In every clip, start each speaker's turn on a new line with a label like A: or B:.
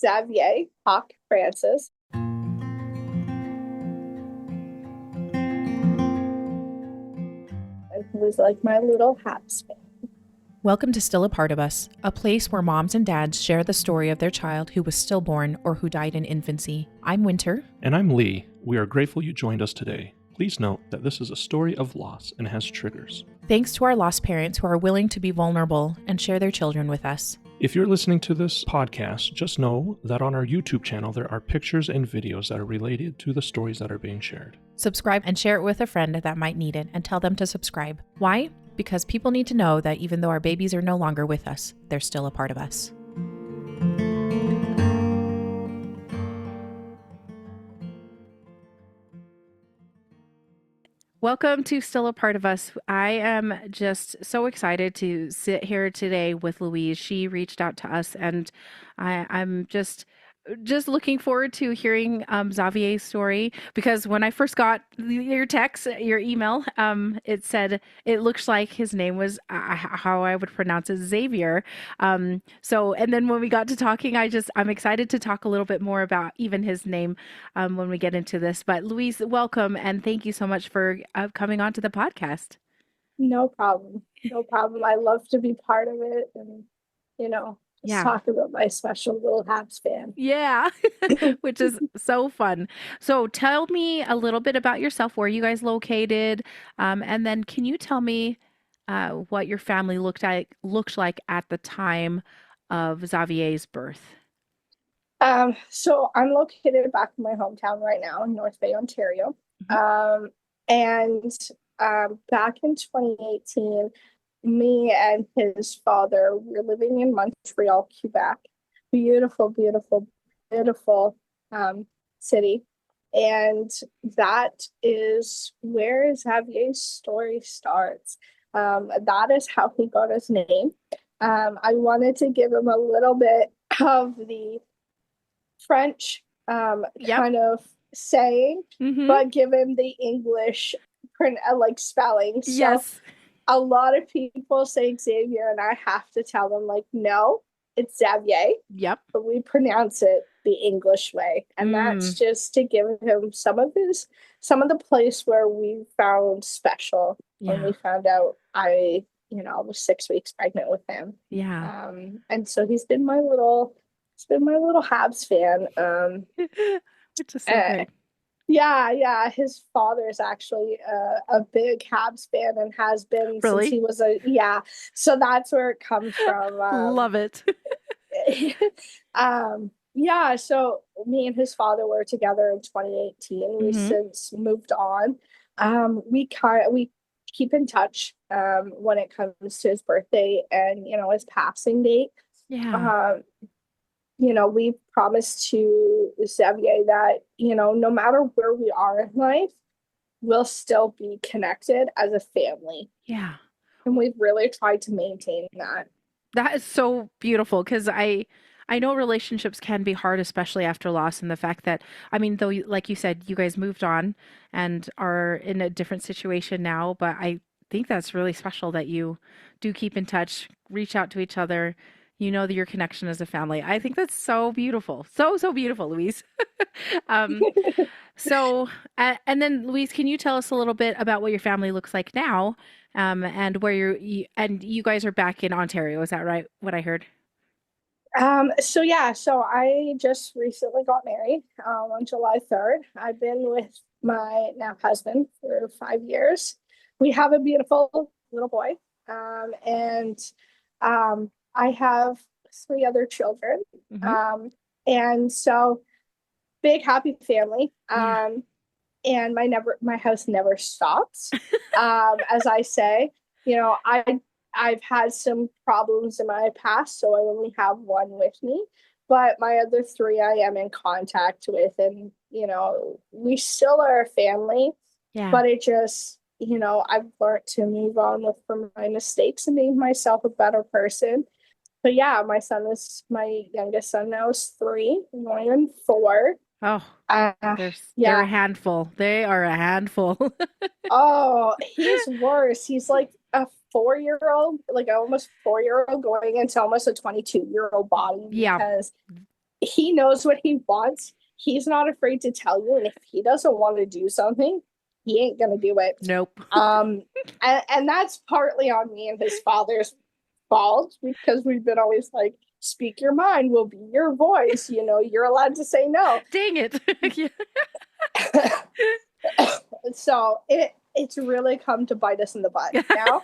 A: Xavier Hawk Francis. And he was like my little Habs fan.
B: Welcome to Still a Part of Us, a place where moms and dads share the story of their child who was stillborn or who died in infancy. I'm Winter.
C: And I'm Lee. We are grateful you joined us today. Please note that this is a story of loss and has triggers.
B: Thanks to our lost parents who are willing to be vulnerable and share their children with us.
C: If you're listening to this podcast, just know that on our YouTube channel there are pictures and videos that are related to the stories that are being shared.
B: Subscribe and share it with a friend that might need it, and tell them to subscribe. Why? Because people need to know that even though our babies are no longer with us, they're still a part of us. Welcome to Still a Part of Us. I am just so excited to sit here today with Louise. She reached out to us, and I'm just looking forward to hearing Xavier's story, because when I first got your text, your email, it said it looks like his name was how I would pronounce it, Xavier. And then when we got to talking, I'm excited to talk a little bit more about even his name when we get into this. But Louise, welcome, and thank you so much for coming on to the podcast.
A: No problem. No problem. I love to be part of it, and Let's talk about my special little Habs fan.
B: Yeah, which is so fun. So tell me a little bit about yourself, where you guys located, and then can you tell me what your family looked like at the time of Xavier's birth?
A: So I'm located back in my hometown right now in North Bay, Ontario.
B: Mm-hmm.
A: Back in 2018, me and his father were living in Montreal, Quebec. Beautiful, beautiful, beautiful city. And that is where Xavier's story starts. That is how he got his name. I wanted to give him a little bit of the French kind of saying, but give him the English spelling. So
B: yes.
A: A lot of people say Xavier, and I have to tell them, no, it's Xavier.
B: Yep.
A: But we pronounce it the English way. And that's just to give him some of the place where we found special when we found out I was 6 weeks pregnant with him.
B: Yeah.
A: And so he's been my little Habs fan.
B: Which is so great.
A: Yeah. His father is actually a big Habs fan and has been since he was So that's where it comes from.
B: Love it.
A: So me and his father were together in 2018. We've since moved on. We keep in touch when it comes to his birthday and his passing date.
B: Yeah.
A: We promised to Xavier that, no matter where we are in life, we'll still be connected as a family.
B: Yeah.
A: And we've really tried to maintain that.
B: That is so beautiful, because I know relationships can be hard, especially after loss, and the fact that, though, like you said, you guys moved on and are in a different situation now, but I think that's really special that you do keep in touch, reach out to each other. That your connection as a family. I think that's so beautiful. So beautiful, Louise. And then Louise, can you tell us a little bit about what your family looks like now? And where you guys are back in Ontario. Is that right? What I heard?
A: So I just recently got married on July 3rd. I've been with my now husband for 5 years. We have a beautiful little boy. I have 3 other children. And so big, happy family. And my house never stops. As I say, I've had some problems in my past, so I only have one with me. But my other 3 I am in contact with, and, we still are a family.
B: Yeah.
A: But it just, I've learned to move on from my mistakes and make myself a better person. But yeah, my youngest son now is 3, going on 4.
B: Oh, they're a handful. They are a handful.
A: Oh, he's worse. He's like a 4-year-old, like almost 4-year-old going into almost a 22-year-old body.
B: Yeah.
A: Because he knows what he wants. He's not afraid to tell you. And if he doesn't want to do something, he ain't going to do it.
B: Nope.
A: And that's partly on me and his father's fault, because we've been always like, speak your mind, will be your voice. You know, you're allowed to say no.
B: Dang it.
A: So it's really come to bite us in the butt now.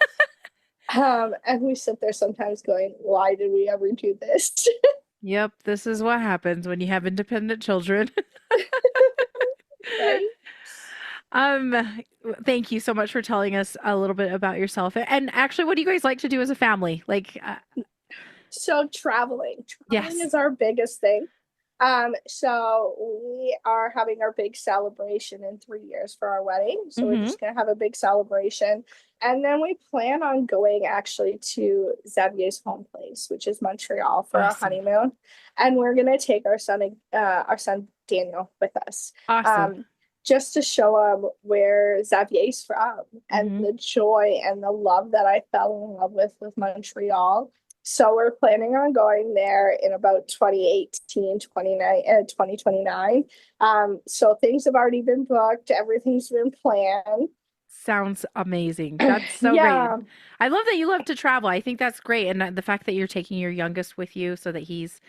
A: And we sit there sometimes going, why did we ever do this?
B: Yep, this is what happens when you have independent children.
A: Right?
B: Thank you so much for telling us a little bit about yourself. And actually, what do you guys like to do as a family?
A: So traveling
B: Yes.
A: is our biggest thing. So we are having our big celebration in 3 years for our wedding. So we're just going to have a big celebration. And then we plan on going actually to Xavier's home place, which is Montreal, for our honeymoon. And we're going to take our son Daniel with us.
B: Awesome.
A: Just to show him where Xavier's from and the joy and the love that I fell in love with Montreal. So we're planning on going there in about 2029. So things have already been booked. Everything's been planned.
B: Sounds amazing. That's so great. I love that you love to travel. I think that's great. And the fact that you're taking your youngest with you so that he's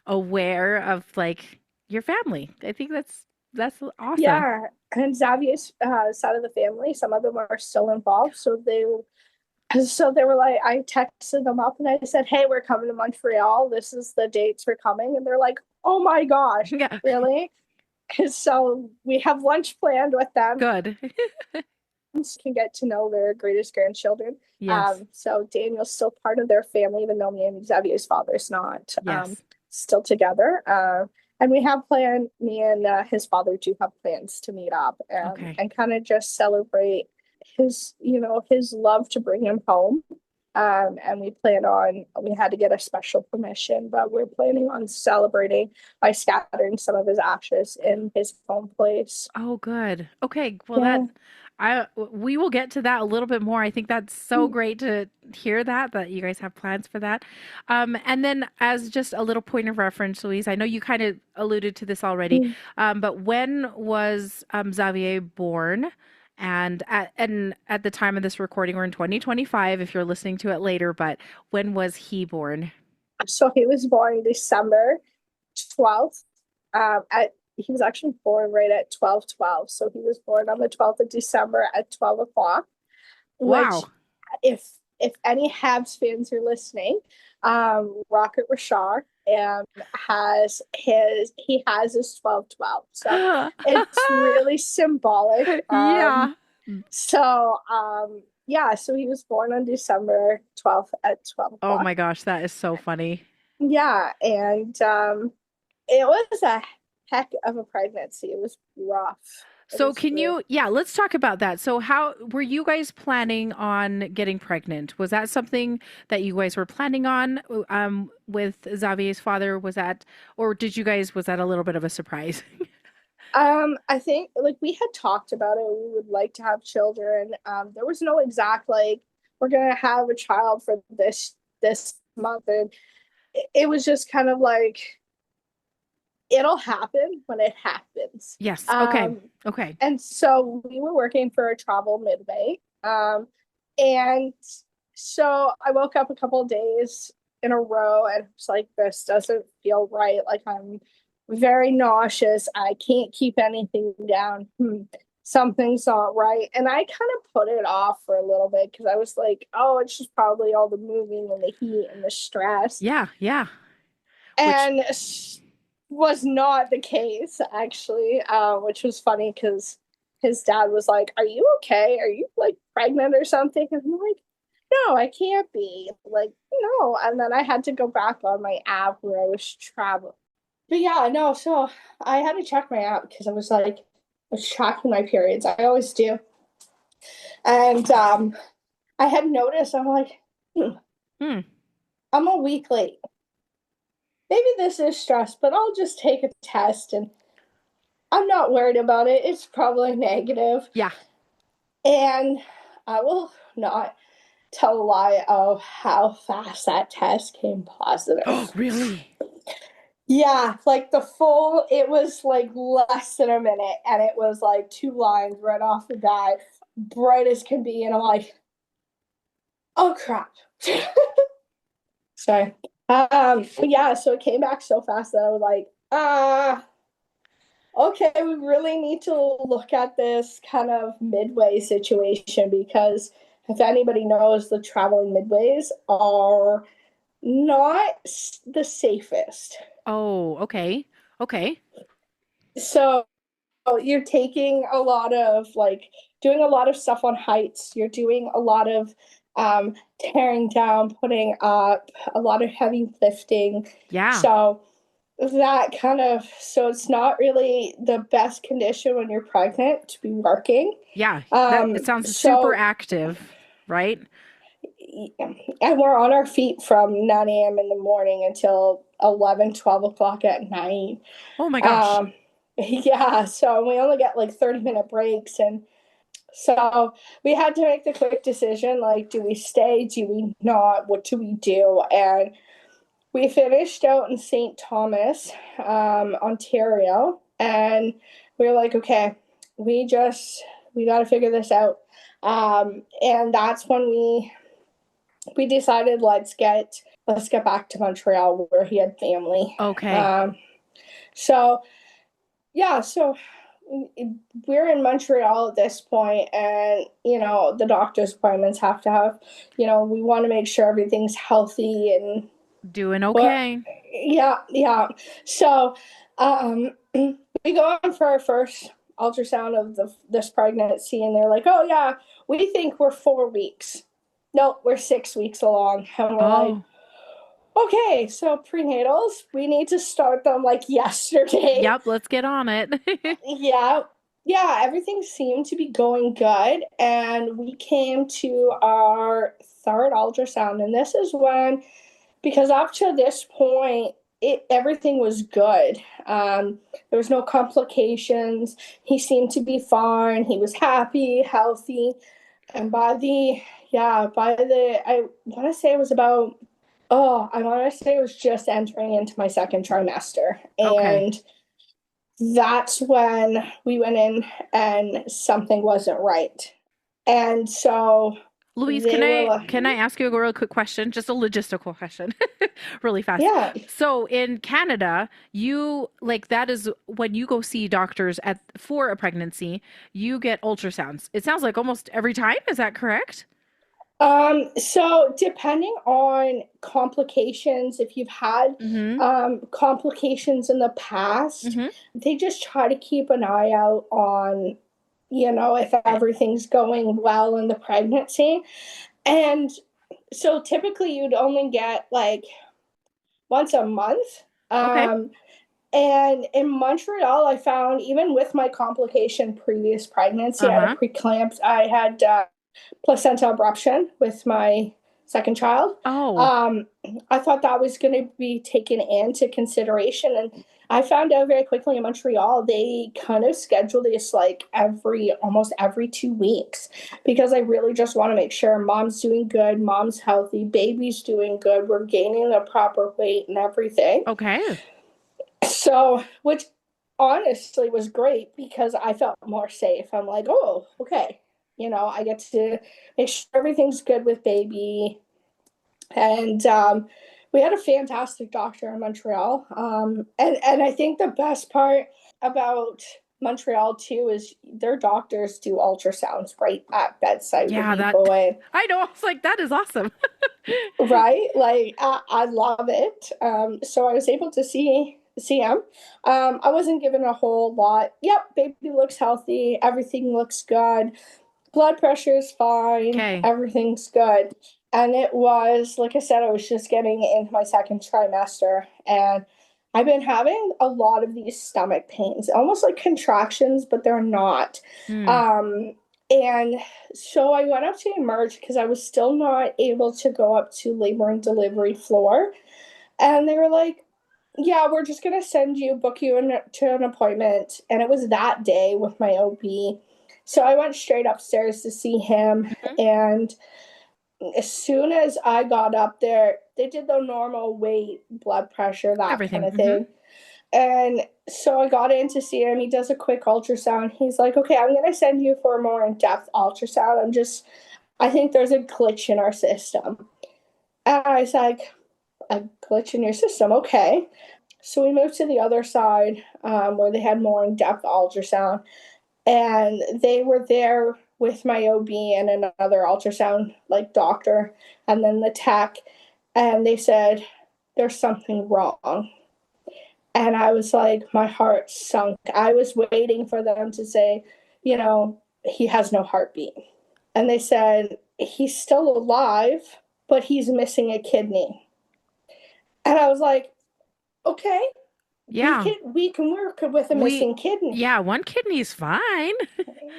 B: aware of like your family. I think that's awesome.
A: Yeah. And Xavier's side of the family, some of them are still involved. So they were like, I texted them up and I said, hey, we're coming to Montreal. This is the dates we're coming. And they're like, oh my gosh, really? So we have lunch planned with them.
B: Good.
A: Can get to know their greatest grandchildren.
B: Yes.
A: So Daniel's still part of their family, even though me and Xavier's father's not.
B: Yes.
A: Still together. And we have planned, me and his father do have plans to meet up and kind of just celebrate his love to bring him home. And we had to get a special permission, but we're planning on celebrating by scattering some of his ashes in his home place.
B: Oh, good. Okay. Well, we will get to that a little bit more. I think that's so great to hear that you guys have plans for that. And then as just a little point of reference, Louise, I know you kind of alluded to this already, but when was Xavier born? And at the time of this recording, we're in 2025, if you're listening to it later, but when was he born?
A: So he was born December 12th. He was actually born right at 12:12. So he was born on the 12th of December at 12 o'clock.
B: Wow.
A: Which, if any Habs fans are listening, Rocket Richard has his 12:12. So it's really symbolic. So he was born on December 12th at 12 o'clock.
B: Oh my gosh, that is so funny.
A: Yeah, and it was a heck of a pregnancy. It was rough.
B: So let's talk about that. So how were you guys planning on getting pregnant? Was that something that you guys were planning on with Xavier's father? Was that a little bit of a surprise?
A: I think we had talked about it. We would like to have children. There was no exact we're gonna have a child for this month, and it was just kind of like, it'll happen when it happens.
B: Yes. Okay. Okay.
A: And so we were working for a travel midway. And so I woke up a couple of days in a row and was like, this doesn't feel right. Like, I'm very nauseous. I can't keep anything down. Something's not right. And I kind of put it off for a little bit because I was like, oh, it's just probably all the moving and the heat and the stress.
B: Yeah. Yeah.
A: And was not the case, actually, which was funny because his dad was like, are you okay? Are you pregnant or something? And I'm like, no, I can't be. No. And then I had to go back on my app where I was traveling. But yeah, no, so I had to check my app because I was tracking my periods. I always do. And I had noticed, I'm like, I'm a week late. Maybe this is stress, but I'll just take a test and I'm not worried about it. It's probably negative.
B: Yeah.
A: And I will not tell a lie of how fast that test came positive.
B: Oh, really?
A: Yeah, like the full, it was like less than a minute, and it was like 2 lines right off the bat, bright as can be, and I'm like, oh crap. Sorry. But yeah, so it came back so fast that I was like, okay, we really need to look at this kind of midway situation, because if anybody knows, the traveling midways are not the safest.
B: Oh, okay. Okay.
A: So you're taking a lot of like doing a lot of stuff on heights. You're doing a lot of tearing down, putting up, a lot of heavy lifting.
B: Yeah.
A: So that kind of, so it's not really the best condition when you're pregnant to be working.
B: Yeah. That it sounds super
A: So
B: active, right?
A: and we're on our feet from 9 a.m. in the morning until 11, 12 o'clock at night.
B: Oh my gosh.
A: Um, yeah, so we only get like 30-minute breaks. And so we had to make the quick decision, like, do we stay? Do we not? What do we do? And we finished out in St. Thomas, Ontario. And we were like, okay, we got to figure this out. And that's when we decided, let's get back to Montreal where he had family.
B: Okay.
A: So yeah, so we're in Montreal at this point, and the doctor's appointments have to have, we want to make sure everything's healthy and
B: Doing
A: but
B: okay.
A: yeah. So we go on for our first ultrasound of this pregnancy, and they're like, oh yeah, we think we're 4 weeks. Nope, we're 6 weeks along. And we're like,
B: Oh.
A: okay, so prenatals, we need to start them like yesterday.
B: Yep, let's get on it.
A: Yeah, everything seemed to be going good. And we came to our third ultrasound. And this is when, because up to this point, everything was good. There was no complications. He seemed to be fine. He was happy, healthy. And I want to say it was about, I want to say it was just entering into my second trimester.
B: Okay.
A: And that's when we went in and something wasn't right. And so
B: Louise,
A: they were
B: can I
A: like,
B: ask you a real quick question? Just a logistical question. Really fast.
A: yeah,
B: So in Canada, you like that is when you go see doctors for a pregnancy, you get ultrasounds. It sounds like almost every time, is that correct?
A: so depending on complications, if you've had
B: Mm-hmm.
A: complications in the past,
B: Mm-hmm.
A: they just try to keep an eye out on, if everything's going well in the pregnancy. And so typically you'd only get like once a month.
B: Okay.
A: And in Montreal, I found, even with my complication previous pregnancy, I had a
B: Uh-huh.
A: preeclampsia. I had placenta abruption with my second child.
B: Oh,
A: Um, I thought that was going to be taken into consideration, and I found out very quickly in Montreal they kind of schedule this like almost every 2 weeks, because I really just want to make sure mom's doing good, mom's healthy, baby's doing good, we're gaining the proper weight and everything.
B: okay.
A: So, which honestly was great because I felt more safe. I'm like, oh, okay. I get to make sure everything's good with baby. And we had a fantastic doctor in Montreal. And I think the best part about Montreal too is their doctors do ultrasounds right at bedside when
B: Yeah,
A: you
B: that
A: go in.
B: I know. I was like, that is awesome.
A: Right? Like I love it. So I was able to see him. I wasn't given a whole lot. Yep, baby looks healthy. Everything looks good. Blood pressure is fine.
B: Okay.
A: Everything's good. And it was, like I said, I was just getting into my second trimester, and I've been having a lot of these stomach pains, almost like contractions, but they're not.
B: Hmm.
A: Um, and so I went up to emerge because I was still not able to go up to labor and delivery floor. And they were like, yeah, we're just going to book you to an appointment. And it was that day with my OB. So I went straight upstairs to see him.
B: Mhm.
A: And as soon as I got up there, they did the normal weight, blood pressure, that kind
B: Everything.
A: of
B: Hmm.
A: thing. And so I got in to see him. He does a quick ultrasound. He's like, okay, I'm going to send you for a more in-depth ultrasound. I think there's a glitch in our system. And I was like, a glitch in your system? Okay. So we moved to the other side where they had more in-depth ultrasound. And they were there with my OB and another ultrasound like doctor and then the tech. And they said, there's something wrong. And I was like, my heart sunk. I was waiting for them to say, he has no heartbeat. And they said, he's still alive, but he's missing a kidney. And I was like, okay,
B: Yeah.
A: we can work with a missing kidney.
B: Yeah, one kidney's fine.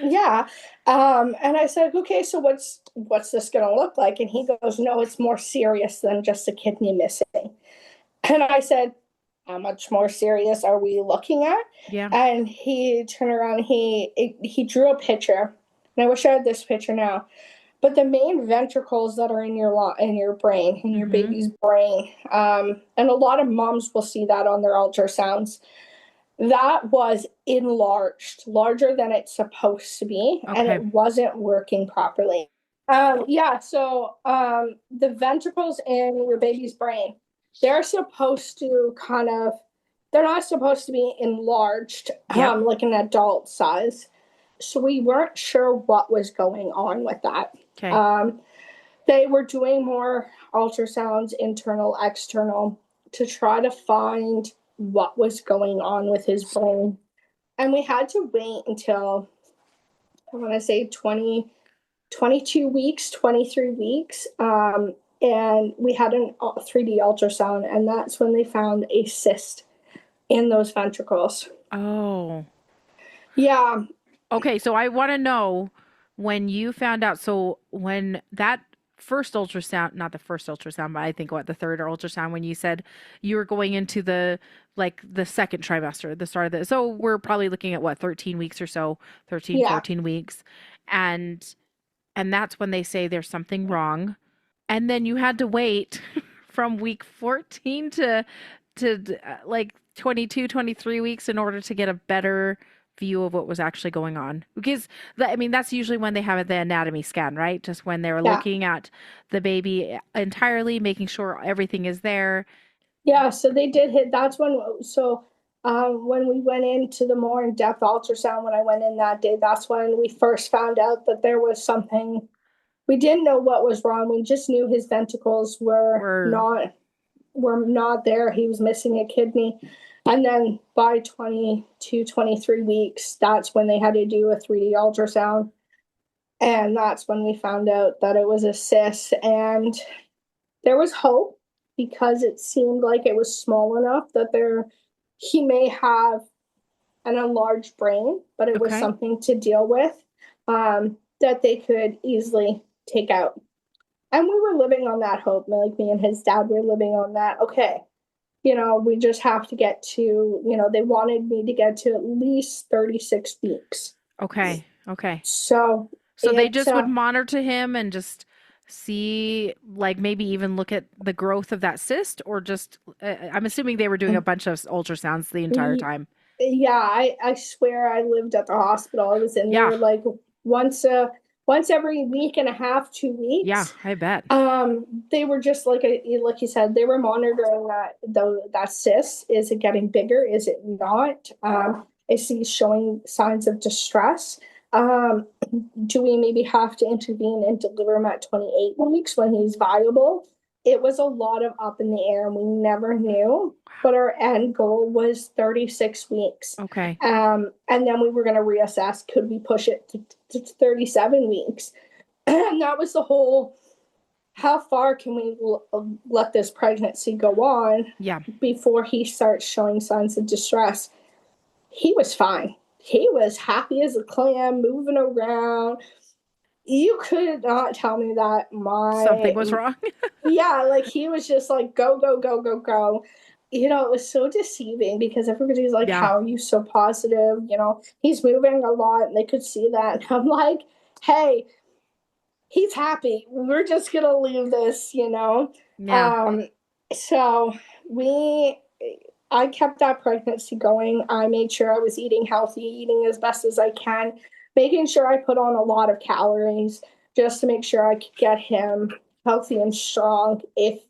A: Yeah. And I said, okay, so what's this going to look like? And he goes, no, it's more serious than just a kidney missing. And I said, how much more serious are we looking at?
B: Yeah.
A: And he turned around, he drew a picture. And I wish I had this picture now. But the main ventricles that are in your brain, in your baby's brain, and a lot of moms will see that on their ultrasounds. That was enlarged, larger than it's supposed to be, and it wasn't working properly. So the ventricles in your baby's brain, they're supposed to they're not supposed to be enlarged, like an adult size. So we weren't sure what was going on with that.
B: Okay.
A: They were doing more ultrasounds, internal, external, to try to find what was going on with his brain. And we had to wait until, I want to say 22 weeks, 23 weeks. And we had a 3D ultrasound, and that's when they found a cyst in those ventricles.
B: Oh.
A: Yeah.
B: Okay, so I want to know when you found out. So when that first ultrasound, not the first ultrasound, but I think the third ultrasound, when you said you were going into the second trimester, the start of the, so we're probably looking at 13 weeks or so, 13, 14 weeks. And that's when they say there's something wrong. And then you had to wait from week 14 to 22, 23 weeks in order to get a better view of what was actually going on. Because that's usually when they have the anatomy scan, right? Just when they're looking at the baby entirely, making sure everything is there.
A: Yeah, so they did hit. That's when we went into the more in-depth ultrasound, when I went in that day, that's when we first found out that there was something. We didn't know what was wrong. We just knew his ventricles were not there. He was missing a kidney. And then by 22, 23 weeks, that's when they had to do a 3D ultrasound. And that's when we found out that it was a cyst. And there was hope, because it seemed like it was small enough that he may have an enlarged brain, but it was something to deal with, that they could easily take out. And we were living on that hope. Like, me and his dad were living on that. Okay, we just have to get to, they wanted me to get to at least 36 weeks.
B: Okay.
A: So
B: they just would monitor him and just see, maybe even look at the growth of that cyst, or just, I'm assuming they were doing a bunch of ultrasounds the entire time.
A: Yeah, I swear I lived at the hospital. I was in there like once every week and a half, 2 weeks.
B: Yeah, I bet.
A: They were just like you said, they were monitoring that cyst. Is it getting bigger? Is it not? Is he showing signs of distress? Do we maybe have to intervene and deliver him at 28 weeks when he's viable? It was a lot of up in the air, and we never knew. But our end goal was 36 weeks.
B: Okay.
A: And then we were going to reassess. Could we push it to 37 weeks? And that was the whole, how far can we let this pregnancy go on before he starts showing signs of distress? He was fine. He was happy as a clam, moving around. You could not tell me that
B: something was wrong.
A: Yeah, like, he was just like, go, go, go, go, go. It was so deceiving, because everybody's like, how are you so positive? He's moving a lot, and they could see that. And I'm like, hey, he's happy. We're just going to leave this,
B: Yeah.
A: So I kept that pregnancy going. I made sure I was eating healthy, eating as best as I can, making sure I put on a lot of calories just to make sure I could get him healthy and strong if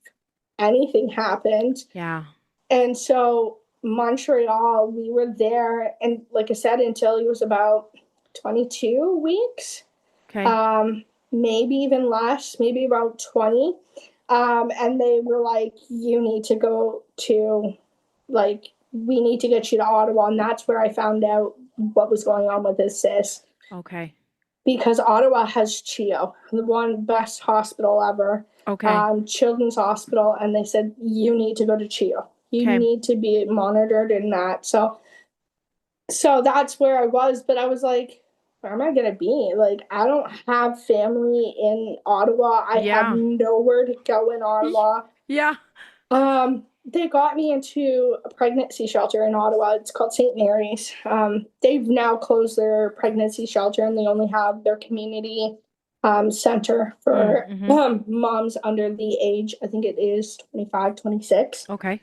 A: anything happened.
B: Yeah.
A: And so Montreal, we were there, and like I said, until he was about 22 weeks,
B: Okay.
A: maybe even less, maybe about 20. And they were like, you need to go to, like, we need to get you to Ottawa. And that's where I found out what was going on with his cyst.
B: Okay.
A: Because Ottawa has CHEO, the one best hospital ever,
B: Okay.
A: children's hospital. And they said, you need to go to CHEO. You
B: Okay.
A: need to be monitored in that. So that's where I was. But I was like, where am I going to be? Like, I don't have family in Ottawa. I have nowhere to go in Ottawa.
B: Yeah.
A: They got me into a pregnancy shelter in Ottawa. It's called St. Mary's. They've now closed their pregnancy shelter and they only have their community center for moms under the age, I think it is 25, 26.
B: Okay.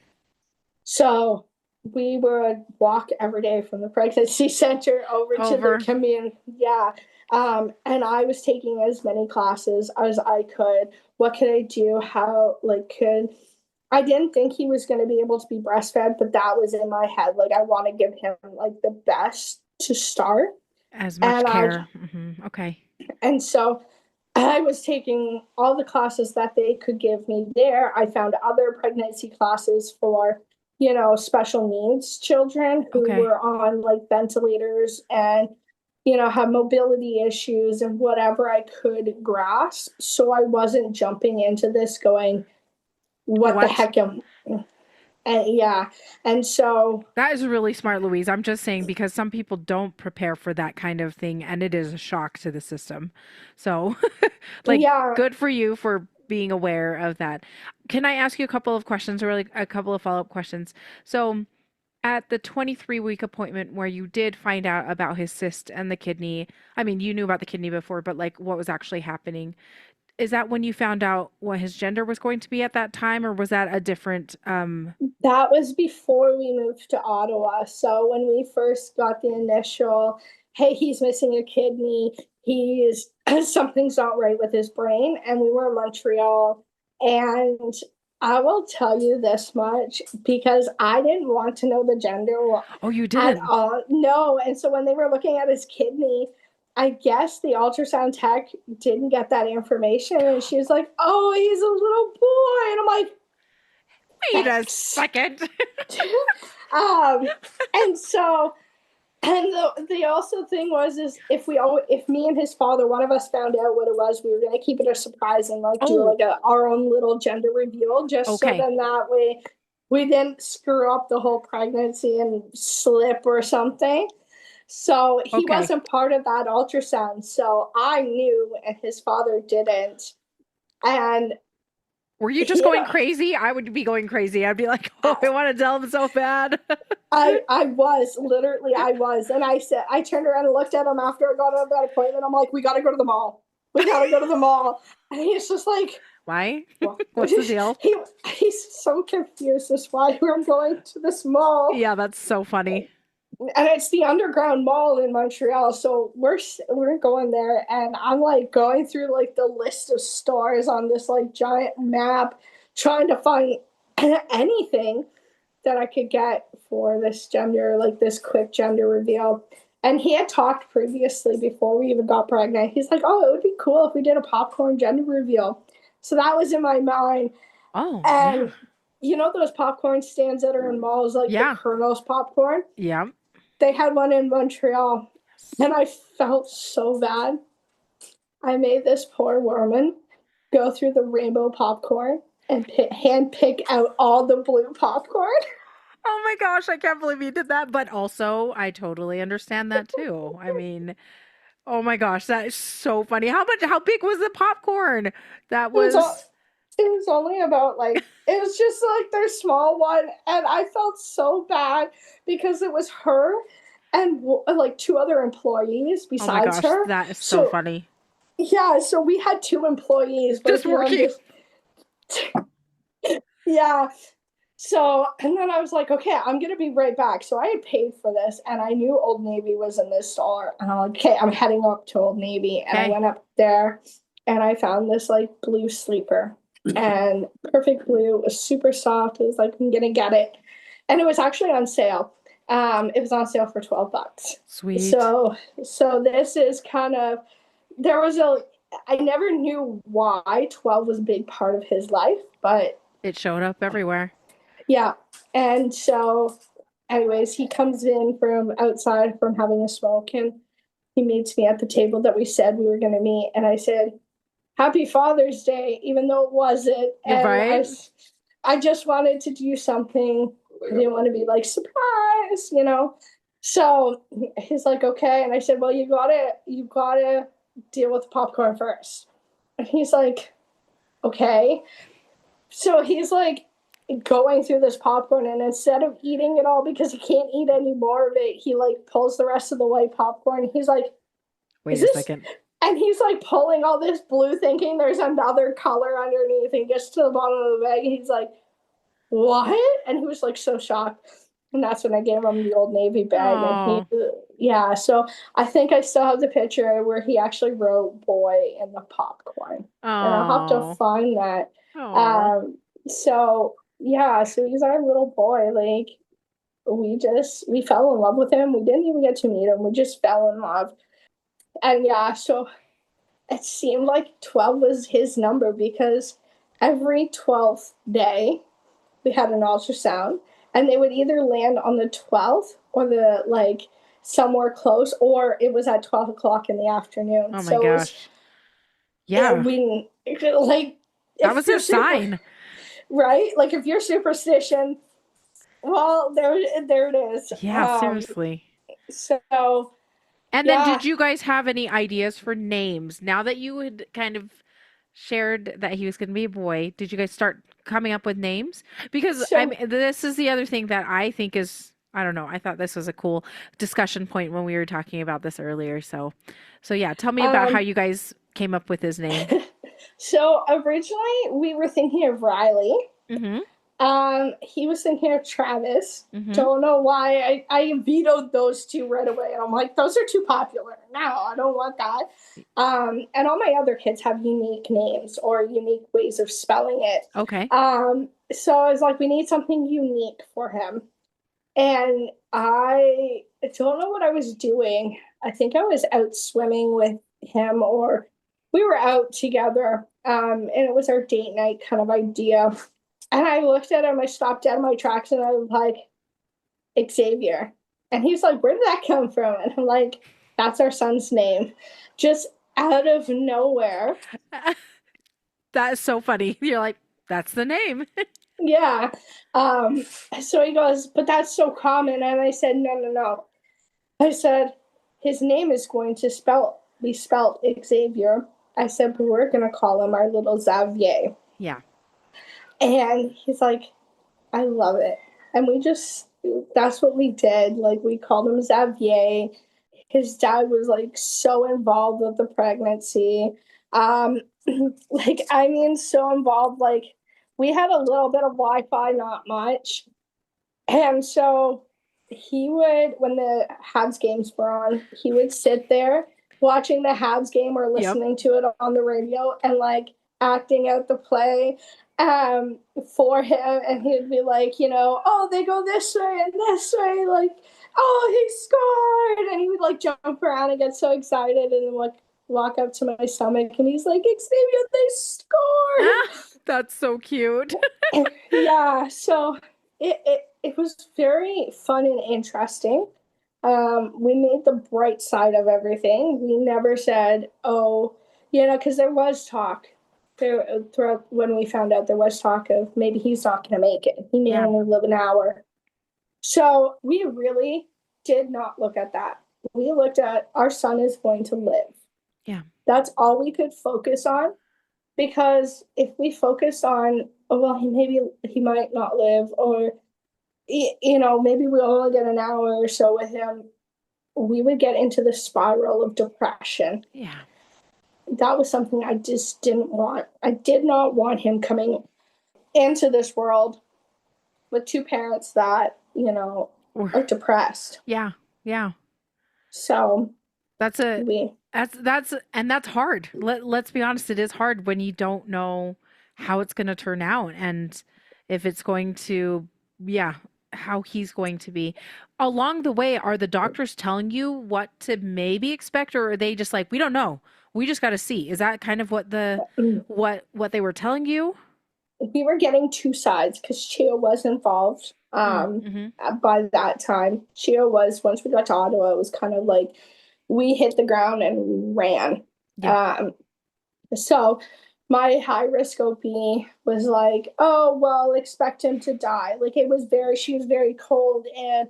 A: So we would walk every day from the pregnancy center over. To the community. Yeah. And I was taking as many classes as I could. What could I do? How, like, I didn't think he was going to be able to be breastfed, but that was in my head. Like, I want to give him, like, the best to start.
B: As much care. Okay.
A: And so I was taking all the classes that they could give me there. I found other pregnancy classes for, you know, special needs children who were on, like, ventilators and, you know, have mobility issues and whatever I could grasp. So I wasn't jumping into this going, what the heck and so
B: that is really smart, Louise. I'm just saying, because some people don't prepare for that kind of thing and it is a shock to the system. So like, good for you for being aware of that. Can I ask you a couple of questions, or like a couple of follow-up questions? So at the 23-week appointment where you did find out about his cyst and the kidney, I mean, you knew about the kidney before, but like, what was actually happening? Is that when you found out what his gender was going to be at that time, or was that a different
A: That was before we moved to Ottawa. So when we first got the initial, hey, he's missing a kidney, he's something's not right with his brain, and we were in Montreal. And I will tell you this much, because I didn't want to know the gender.
B: Oh, you didn't?
A: At all. No. And so when they were looking at his kidney, I guess the ultrasound tech didn't get that information. And she was like, oh, he's a little boy. And I'm like,
B: wait a second.
A: And so, and the also thing was, is if me and his father, one of us found out what it was, we were going to keep it a surprise and like do like our own little gender reveal, just so then that way we didn't screw up the whole pregnancy and slip or something. So he wasn't part of that ultrasound. So I knew and his father didn't. And
B: were you just going crazy? I would be going crazy. I'd be like, oh, I want to tell him so bad.
A: I was. And I turned around and looked at him after I got out of that appointment. I'm like, we got to go to the mall. We got to go to the mall. And he's just like,
B: why? What's the deal?
A: He's so confused as why we're going to this mall.
B: Yeah, that's so funny.
A: And it's the underground mall in Montreal. So we're going there, and I'm like going through like the list of stores on this like giant map, trying to find anything that I could get for this gender, like this quick gender reveal. And he had talked previously before we even got pregnant. He's like, oh, it would be cool if we did a popcorn gender reveal. So that was in my mind.
B: Oh,
A: and you know those popcorn stands that are in malls, like the Colonel's popcorn?
B: Yeah.
A: They had one in Montreal, and I felt so bad. I made this poor woman go through the rainbow popcorn and hand pick out all the blue popcorn.
B: Oh my gosh, I can't believe you did that. But also, I totally understand that too. I mean, oh my gosh, that is so funny. How big was the popcorn? That was...
A: It was only about like, it was just like their small one. And I felt so bad because it was her and like two other employees besides her.
B: That is so funny.
A: Yeah, so we had two employees.
B: Just working.
A: Yeah. So, and then I was like, okay, I'm going to be right back. So I had paid for this and I knew Old Navy was in this store. And I'm like, okay, I'm heading up to Old Navy. And I
B: Okay.
A: went up there and I found this like blue sleeper and perfect blue. It was super soft. It was like, I'm going to get it. And it was actually on sale. It was on sale for $12.
B: Sweet.
A: So this is kind of, I never knew why 12 was a big part of his life, but
B: It showed up everywhere.
A: yeah. And so, anyways, he comes in from outside from having a smoke and he meets me at the table that we said we were going to meet. And I said, Happy Father's Day, even though it wasn't.
B: You're
A: And
B: right.
A: I just wanted to do something. I didn't want to be like, surprise, you know? So he's like, okay. And I said, well, you gotta deal with the popcorn first. And he's like, okay. So he's like going through this popcorn, and instead of eating it all because he can't eat any more of it, he like pulls the rest of the white popcorn. He's like,
B: Wait
A: is
B: a
A: this?
B: second.
A: And he's like pulling all this blue, thinking there's another color underneath. He gets to the bottom of the bag, and he's like, what? And he was like so shocked. And that's when I gave him the Old Navy bag.
B: Oh.
A: And yeah, so I think I still have the picture where he actually wrote boy in the popcorn. And I'll have to
B: Oh.
A: find that.
B: Oh.
A: So yeah, so he's our little boy. Like we fell in love with him. We didn't even get to meet him. We just fell in love. And yeah, so it seemed like 12 was his number because every 12th day we had an ultrasound and they would either land on the 12th or the like somewhere close, or it was at 12 o'clock in the afternoon.
B: Oh my
A: So
B: gosh. Yeah.
A: we like,
B: That
A: if
B: was
A: you're
B: a sign.
A: right, like if you're superstition, well, there it is.
B: Yeah, seriously.
A: So
B: And then
A: yeah.
B: did you guys have any ideas for names? Now that you had kind of shared that he was going to be a boy, did you guys start coming up with names? Because
A: So
B: this is the other thing that I think is, I don't know, I thought this was a cool discussion point when we were talking about this earlier. So yeah, tell me about how
A: um
B: you guys came up with his name.
A: so originally we were thinking of Riley.
B: Mm-hmm.
A: He was thinking of Travis.
B: Mm-hmm.
A: Don't know why I vetoed those two right away. And I'm like, those are too popular. No, I don't want that. And all my other kids have unique names or unique ways of spelling it.
B: Okay.
A: So I was like, we need something unique for him. And I don't know what I was doing. I think I was out swimming with him, or we were out together. And it was our date night kind of idea. And I looked at him, I stopped dead in my tracks, and I was like, Xavier. And he's like, where did that come from? And I'm like, that's our son's name. Just out of nowhere.
B: That is so funny. You're like, that's the name.
A: Yeah. So he goes, but that's so common. And I said, no. I said, his name is going to be spelled Xavier. I said, but we're going to call him our little Xavier.
B: Yeah.
A: And he's like, I love it. And that's what we did. Like, we called him Xavier. His dad was like so involved with the pregnancy. Um, like, I mean, so involved. Like, we had a little bit of Wi Fi, not much. And so he would, when the Habs games were on, he would sit there watching the Habs game or
B: Yep.
A: listening to it on the radio and like acting out the play for him. And he'd be like, oh, they go this way and this way. Like, oh, he scored. And he would like jump around and get so excited and like walk up to my stomach. And he's like, Xavier, they scored.
B: Ah, that's so cute.
A: Yeah. So it was very fun and interesting. We made the bright side of everything. We never said, oh, because there was talk throughout when we found out there was talk of maybe he's not going to make it. He may
B: Yeah.
A: only live an hour. So we really did not look at that. We looked at our son is going to live.
B: Yeah.
A: That's all we could focus on. Because if we focus on, oh, well, he might not live, or maybe we'll only get an hour or so with him, we would get into the spiral of depression.
B: Yeah.
A: That was something I just didn't want. I did not want him coming into this world with two parents that, are depressed.
B: Yeah. Yeah.
A: So
B: That's a
A: we,
B: that's hard. Let's be honest, it is hard when you don't know how it's going to turn out and if it's going to, yeah, how he's going to be. Along the way, are the doctors telling you what to maybe expect, or are they just like, we don't know. We just got to see. Is that kind of what what they were telling you?
A: we were getting two sides because CHEO was involved.
B: Mm-hmm.
A: By that time, CHEO was, once we got to Ottawa, it was kind of like we hit the ground and we ran.
B: Yeah.
A: So my high risk OP was like, oh, well, expect him to die. Like she was very cold, and,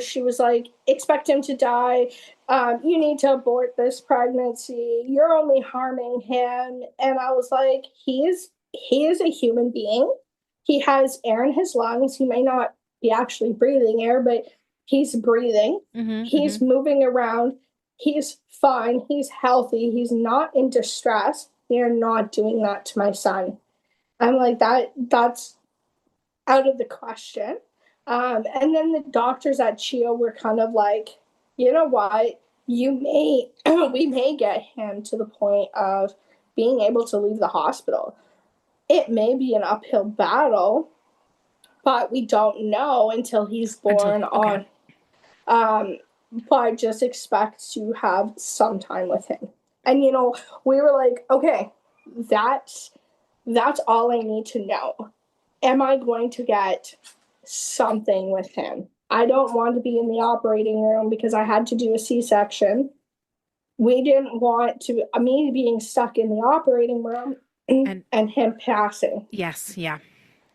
A: she was like, expect him to die. You need to abort this pregnancy. You're only harming him. And I was like, he is a human being. He has air in his lungs. He may not be actually breathing air, but he's breathing.
B: Mm-hmm.
A: He's moving around. He's fine. He's healthy. He's not in distress. You're not doing that to my son. I'm like, that's out of the question. And then the doctors at CHEO were kind of like, you know what? We may get him to the point of being able to leave the hospital. It may be an uphill battle, but we don't know until he's born on. But just expect to have some time with him. And, we were like, okay, that's all I need to know. Am I going to get something with him? I don't want to be in the operating room because I had to do a C-section. We didn't want me being stuck in the operating room and him passing.
B: Yes, yeah.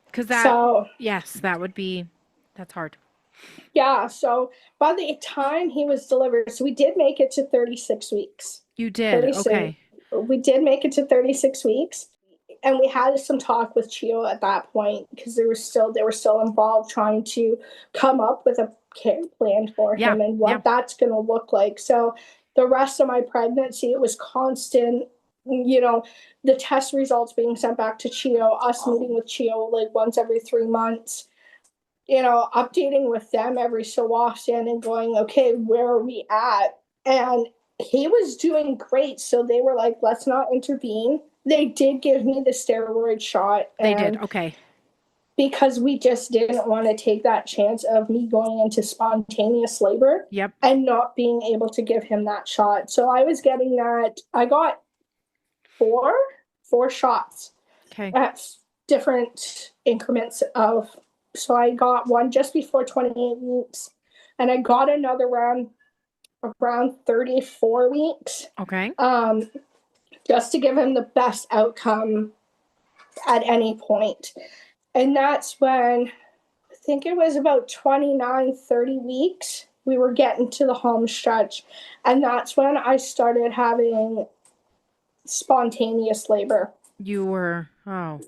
B: Because that would be, that's hard.
A: Yeah, so by the time he was delivered, so we did make it to 36 weeks.
B: You did, okay.
A: We did make it to 36 weeks, and we had some talk with CHEO at that point because they were still involved trying to come up with a care plan for him and what that's going to look like. So the rest of my pregnancy, it was constant, the test results being sent back to CHEO, us meeting with CHEO like once every 3 months, updating with them every so often and going, okay, where are we at? And he was doing great. So they were like, let's not intervene. They did give me the steroid shot.
B: They did, okay.
A: Because we just didn't want to take that chance of me going into spontaneous labor and not being able to give him that shot. So I was getting that. I got four shots at different increments of. So I got one just before 28 weeks, and I got another one around 34 weeks.
B: Okay.
A: Just to give him the best outcome at any point. And that's when, I think it was about 29, 30 weeks, we were getting to the home stretch. And that's when I started having spontaneous labor.
B: You were, oh.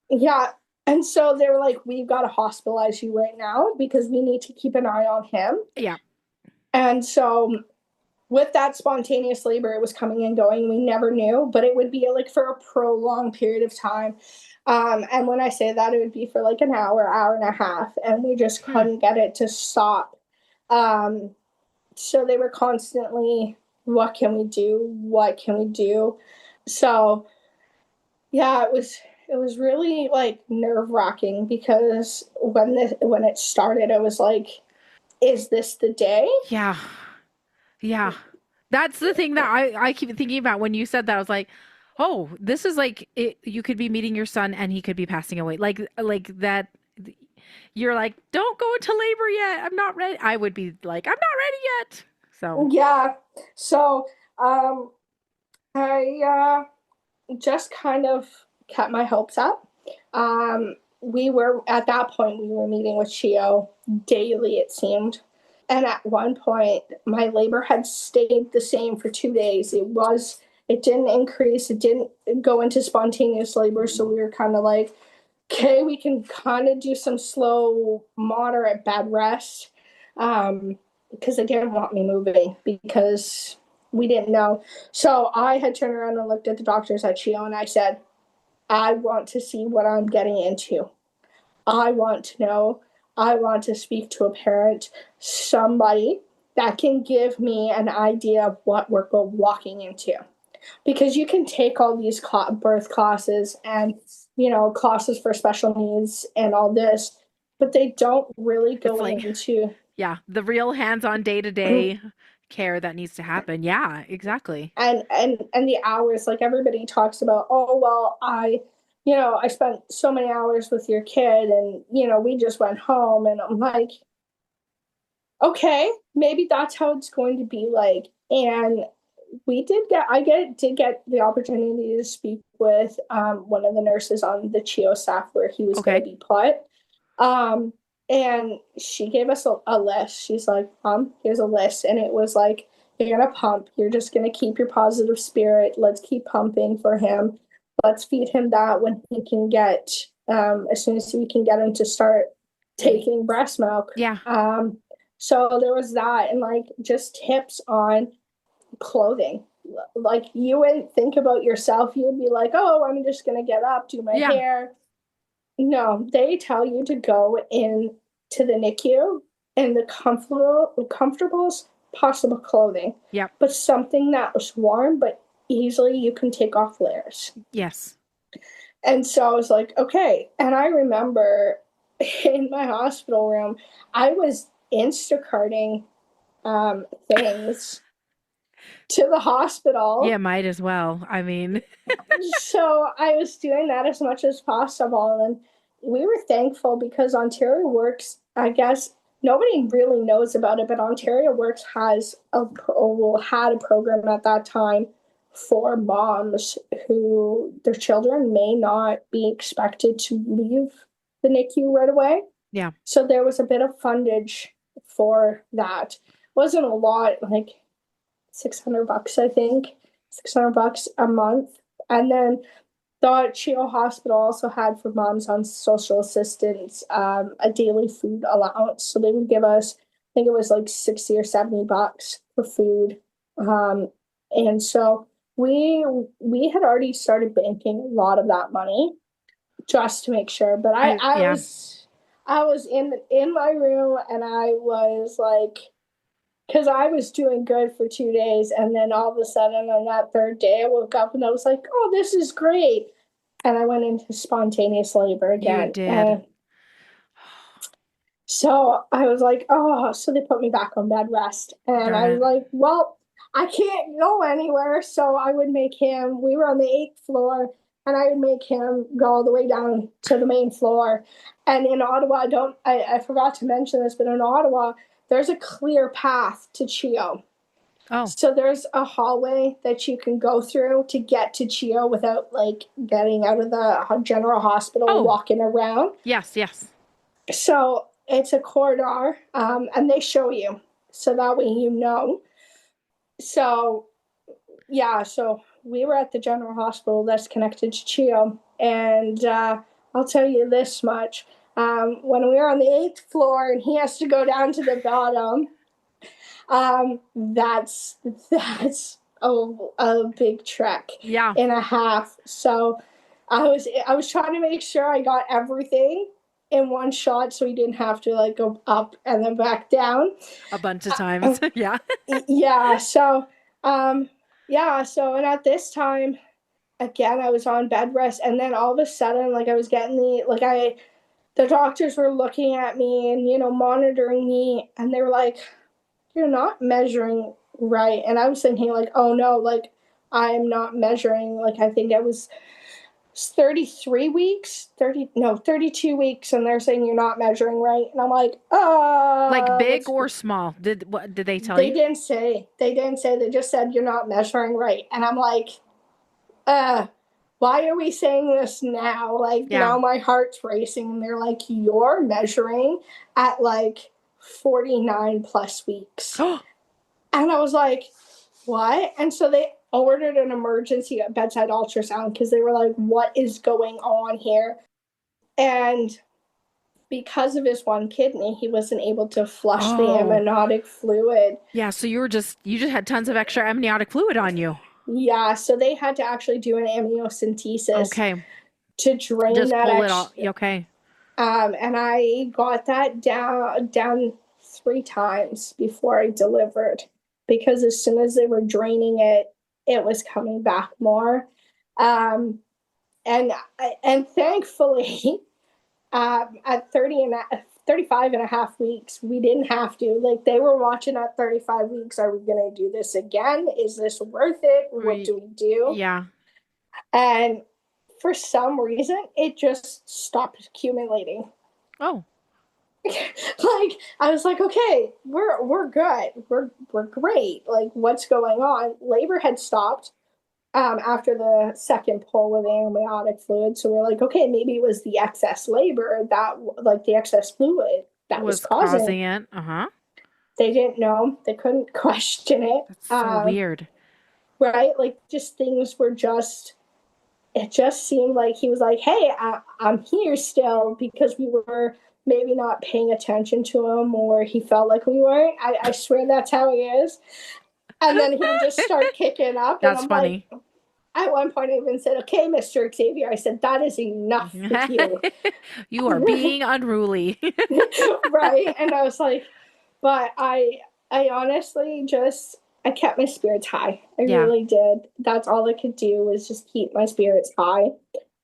A: Yeah. And so they were like, we've got to hospitalize you right now because we need to keep an eye on him.
B: Yeah.
A: And so with that spontaneous labor, it was coming and going. We never knew, but it would be like for a prolonged period of time. And when I say that, it would be for like an hour and a half, and we just couldn't get it to stop. So they were constantly, what can we do? What can we do? So yeah, it was really like nerve-wracking because when it started, I was like, is this the day?
B: Yeah. Yeah. That's the thing that I keep thinking about when you said that. I was like, oh, this is like you could be meeting your son and he could be passing away. Like that. You're like, don't go into labor yet. I'm not ready. I would be like, I'm not ready yet. So
A: yeah. So I just kind of kept my hopes up. We were at that point, we were meeting with CHEO daily, it seemed. And at one point, my labor had stayed the same for 2 days. It didn't increase. It didn't go into spontaneous labor. So we were kind of like, okay, we can kind of do some slow, moderate bed rest. Because they didn't want me moving because we didn't know. So I had turned around and looked at the doctors at CHEO and I said, I want to see what I'm getting into. I want to know. I want to speak to a parent, somebody that can give me an idea of what we're walking into. Because you can take all these birth classes and, classes for special needs and all this, but they don't really
B: It's
A: go
B: like,
A: into
B: yeah, the real hands-on day-to-day care that needs to happen. Yeah, exactly.
A: and the hours. Like, everybody talks about, oh well, I spent so many hours with your kid, and we just went home, and I'm like, okay, maybe that's how it's going to be like. And did get the opportunity to speak with one of the nurses on the CHEO staff where he was going
B: Okay.
A: to be put. And she gave us a list. She's like, here's a list. And it was like, you're going to pump. You're just going to keep your positive spirit. Let's keep pumping for him. Let's feed him that when he can get, as soon as we can get him to start taking breast milk.
B: Yeah.
A: So there was that, and like just tips on clothing. Like, you wouldn't think about yourself. You would be like, oh, I'm just going to get up, do my
B: Yeah.
A: hair. No, they tell you to go in to the NICU in the comfortable possible clothing.
B: Yep.
A: But something that was warm, but easily you can take off layers.
B: Yes.
A: And so I was like, okay. And I remember in my hospital room, I was Instacarting things to the hospital.
B: Yeah, might as well. I mean,
A: So I was doing that as much as possible. And we were thankful because Ontario Works, I guess nobody really knows about it, but Ontario Works had a program at that time for moms who their children may not be expected to leave the NICU right away.
B: yeah.
A: So there was a bit of fundage for that. It wasn't a lot, like $600, I think, $600 a month. And then the CHEO hospital also had for moms on social assistance a daily food allowance. So they would give us, I think it was like $60 or $70 for food. And so we had already started banking a lot of that money just to make sure. But I was in my room, and I was like, because I was doing good for 2 days, and then all of a sudden on that third day I woke up and I was like, oh, this is great. And I went into spontaneous labor again.
B: You did.
A: So I was like, oh, so they put me back on bed rest. And
B: Darn
A: I was
B: it.
A: like, well, I can't go anywhere. So I would make him, we were on the 8th floor, and I would make him go all the way down to the main floor. And in Ottawa, I forgot to mention this, but in Ottawa, there's a clear path to CHEO.
B: Oh.
A: So there's a hallway that you can go through to get to CHEO without like getting out of the general hospital and walking around.
B: Yes, yes.
A: So it's a corridor, and they show you, so that way you know. So yeah, so we were at the general hospital that's connected to CHEO, and I'll tell you this much. When we were on the 8th floor and he has to go down to the bottom, that's a big trek.
B: Yeah.
A: And a half. So I was trying to make sure I got everything in one shot, so he didn't have to like go up and then back down
B: A bunch of times. Yeah.
A: yeah. So so, and at this time, again, I was on bed rest, and then all of a sudden, like, I was getting the doctors were looking at me and monitoring me, and they were like, you're not measuring right. And I was thinking like, oh no, like, I'm not measuring. Like, I think I was 33 weeks, 32 weeks, and they're saying you're not measuring right. And I'm like,
B: like big or small? Did they tell you?
A: They didn't say. They just said you're not measuring right. And I'm like, why are we saying this now? Like, now my heart's racing, and they're like, you're measuring at like 49 plus weeks. And I was like, what? And so they ordered an emergency bedside ultrasound because they were like, what is going on here? And because of his one kidney, he wasn't able to flush the amniotic fluid.
B: Yeah, so you just had tons of extra amniotic fluid on you.
A: Yeah, so they had to actually do an amniocentesis.
B: Okay.
A: To drain
B: just
A: that
B: pull it all. Okay.
A: And I got that down 3 times before I delivered, because as soon as they were draining it, it was coming back more. Um, and thankfully, at 35 and a half weeks, we didn't have to. Like, they were watching at 35 weeks. Are we going to do this again? Is this worth it? What do we do?
B: Yeah.
A: And for some reason, it just stopped accumulating.
B: Oh.
A: Like, I was like, okay, we're good. We're great. Like, what's going on? Labor had stopped after the second pull of amniotic fluid. So we're like, okay, maybe it was the excess labor, that, like, the excess fluid that was causing
B: it. Uh-huh.
A: They didn't know. They couldn't question it.
B: That's so weird.
A: Right? Like, just things were just, it just seemed like he was like, hey, I'm here still, because we were maybe not paying attention to him, or he felt like we weren't. I swear that's how he is. And then he would just start kicking up.
B: That's
A: and I'm
B: funny.
A: like, at one point I even said, okay, Mr. Xavier, I said, that is enough with you.
B: You are being unruly.
A: Right? And I was like, but I honestly just, I kept my spirits high. I really did. That's all I could do, was just keep my spirits high.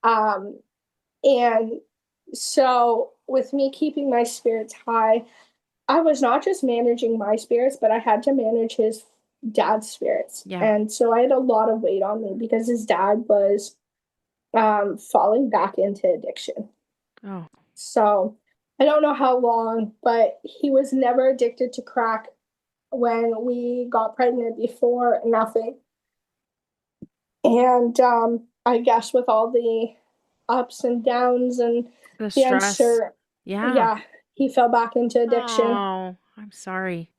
A: And so with me keeping my spirits high, I was not just managing my spirits, but I had to manage his dad's spirits.
B: Yeah.
A: And so I had a lot of weight on me, because his dad was falling back into addiction.
B: Oh.
A: So I don't know how long, but he was never addicted to crack when we got pregnant before, nothing. And I guess with all the ups and downs and
B: the stress.
A: Yeah, he fell back into addiction.
B: Oh, I'm sorry.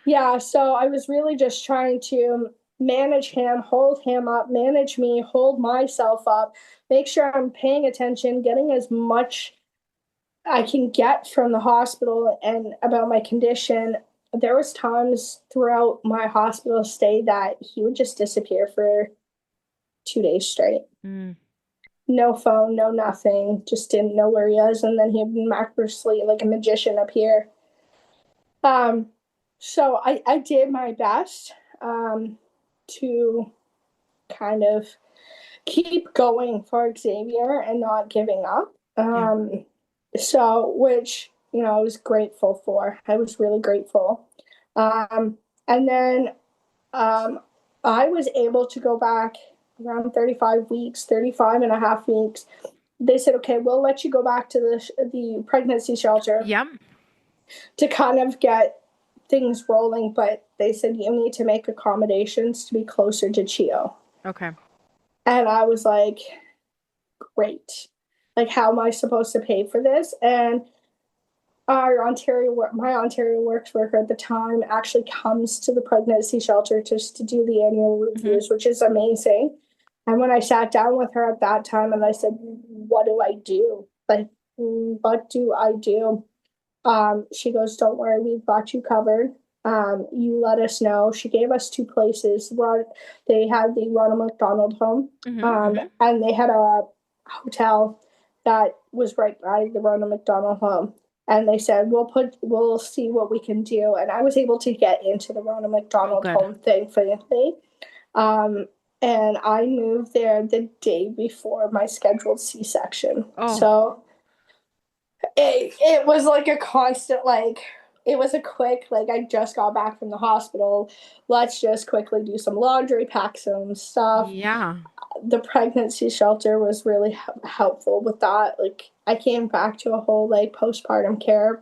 A: Yeah, so I was really just trying to manage him, hold him up, manage me, hold myself up, make sure I'm paying attention, getting as much I can get from the hospital and about my condition. There was times throughout my hospital stay that he would just disappear for 2 days straight. No phone, no nothing, just didn't know where he is. And then he'd be miraculously like a magician appear. So I did my best to kind of keep going for Xavier and not giving up. So, which, I was grateful for. I was really grateful. And then I was able to go back around 35 weeks, 35 and a half weeks. They said, okay, we'll let you go back to the pregnancy shelter.
B: Yep.
A: To kind of get things rolling, but they said you need to make accommodations to be closer to CHEO.
B: Okay.
A: And I was like, great. Like, how am I supposed to pay for this? And my Ontario Works worker at the time actually comes to the pregnancy shelter just to do the annual reviews, which is amazing. And when I sat down with her at that time and I said, what do I do? Like, what do I do? She goes, don't worry, we've got you covered. You let us know. She gave us 2 places. They had the Ronald McDonald home, and they had a hotel that was right by the Ronald McDonald home. And they said, we'll see what we can do. And I was able to get into the Ronald McDonald home, thankfully. And I moved there the day before my scheduled C-section.
B: Oh.
A: So it was like a constant, like, it was a quick, like, I just got back from the hospital. Let's just quickly do some laundry, pack some stuff.
B: Yeah.
A: The pregnancy shelter was really helpful with that. Like, I came back to a whole, like, postpartum care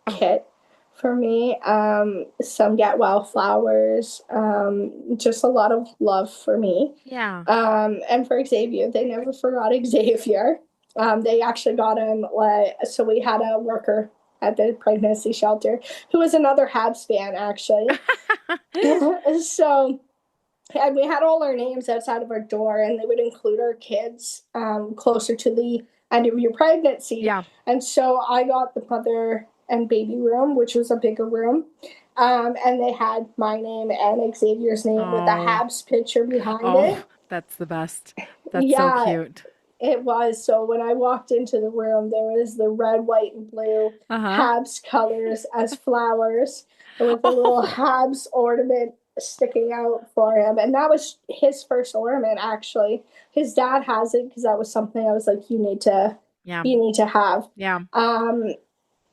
A: kit for me. Some get well flowers, just a lot of love for me.
B: Yeah.
A: And for Xavier, they never forgot Xavier. They actually got him, so we had a worker at the pregnancy shelter who was another Habs fan, actually. So, and we had all our names outside of our door, and they would include our kids closer to the end of your pregnancy.
B: Yeah.
A: And so I got the mother and baby room, which was a bigger room. And they had my name and Xavier's name with a Habs picture behind it.
B: That's the best. That's so cute.
A: it was. So when I walked into the room, there was the red, white, and blue Habs colors as flowers with a little Habs ornament sticking out for him. And that was his first ornament, actually. His dad has it because that was something I was like, you need to have.
B: Yeah.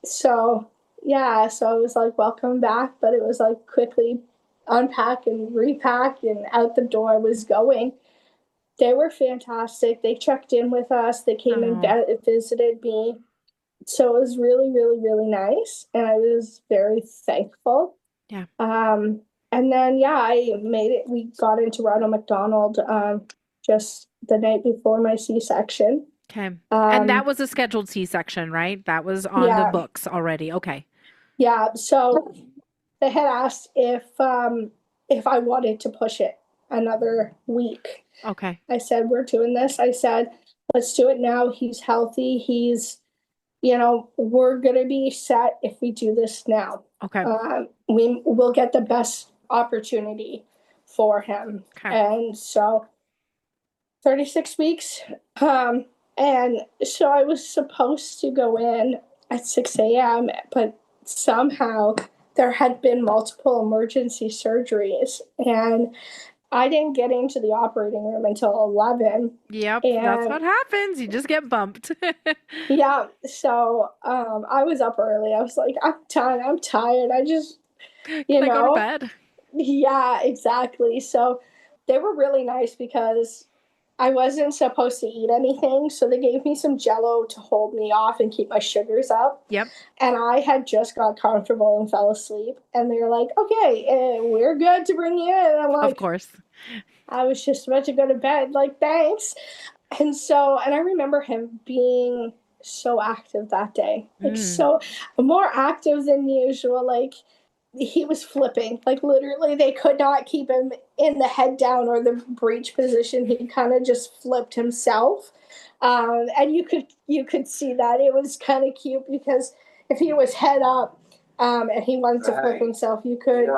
A: So it was like, welcome back, but it was like quickly unpack and repack, and out the door I was going. They were fantastic. They checked in with us. They came and visited me. So it was really, really, really nice. And I was very thankful.
B: Yeah.
A: And then, I made it. We got into Ronald McDonald just the night before my C-section.
B: Okay. And that was a scheduled C-section, right? That was on the books already. Okay.
A: Yeah. So they had asked if I wanted to push it another week.
B: Okay.
A: I said, we're doing this. I said, let's do it now. He's healthy. He's, we're going to be set if we do this now.
B: Okay.
A: We will get the best opportunity for him.
B: Okay.
A: And so 36 weeks. And so I was supposed to go in at 6 a.m., but somehow there had been multiple emergency surgeries, and I didn't get into the operating room until 11.
B: Yep, that's what happens. You just get bumped.
A: Yeah, so I was up early. I was like, I'm done. I'm tired. I just,
B: Can I go to bed?
A: Yeah, exactly. So they were really nice because I wasn't supposed to eat anything, so they gave me some Jell-O to hold me off and keep my sugars up.
B: Yep.
A: And I had just got comfortable and fell asleep. And they were like, okay, we're good to bring you in. And I'm like,
B: of course.
A: I was just about to go to bed, like, thanks. And I remember him being so active that day. Like, so more active than usual. Like, he was flipping. Like, literally, they could not keep him in the head down or the breech position. He kind of just flipped himself. And you could see that. It was kind of cute because if he was head up and he wanted to flip himself, you could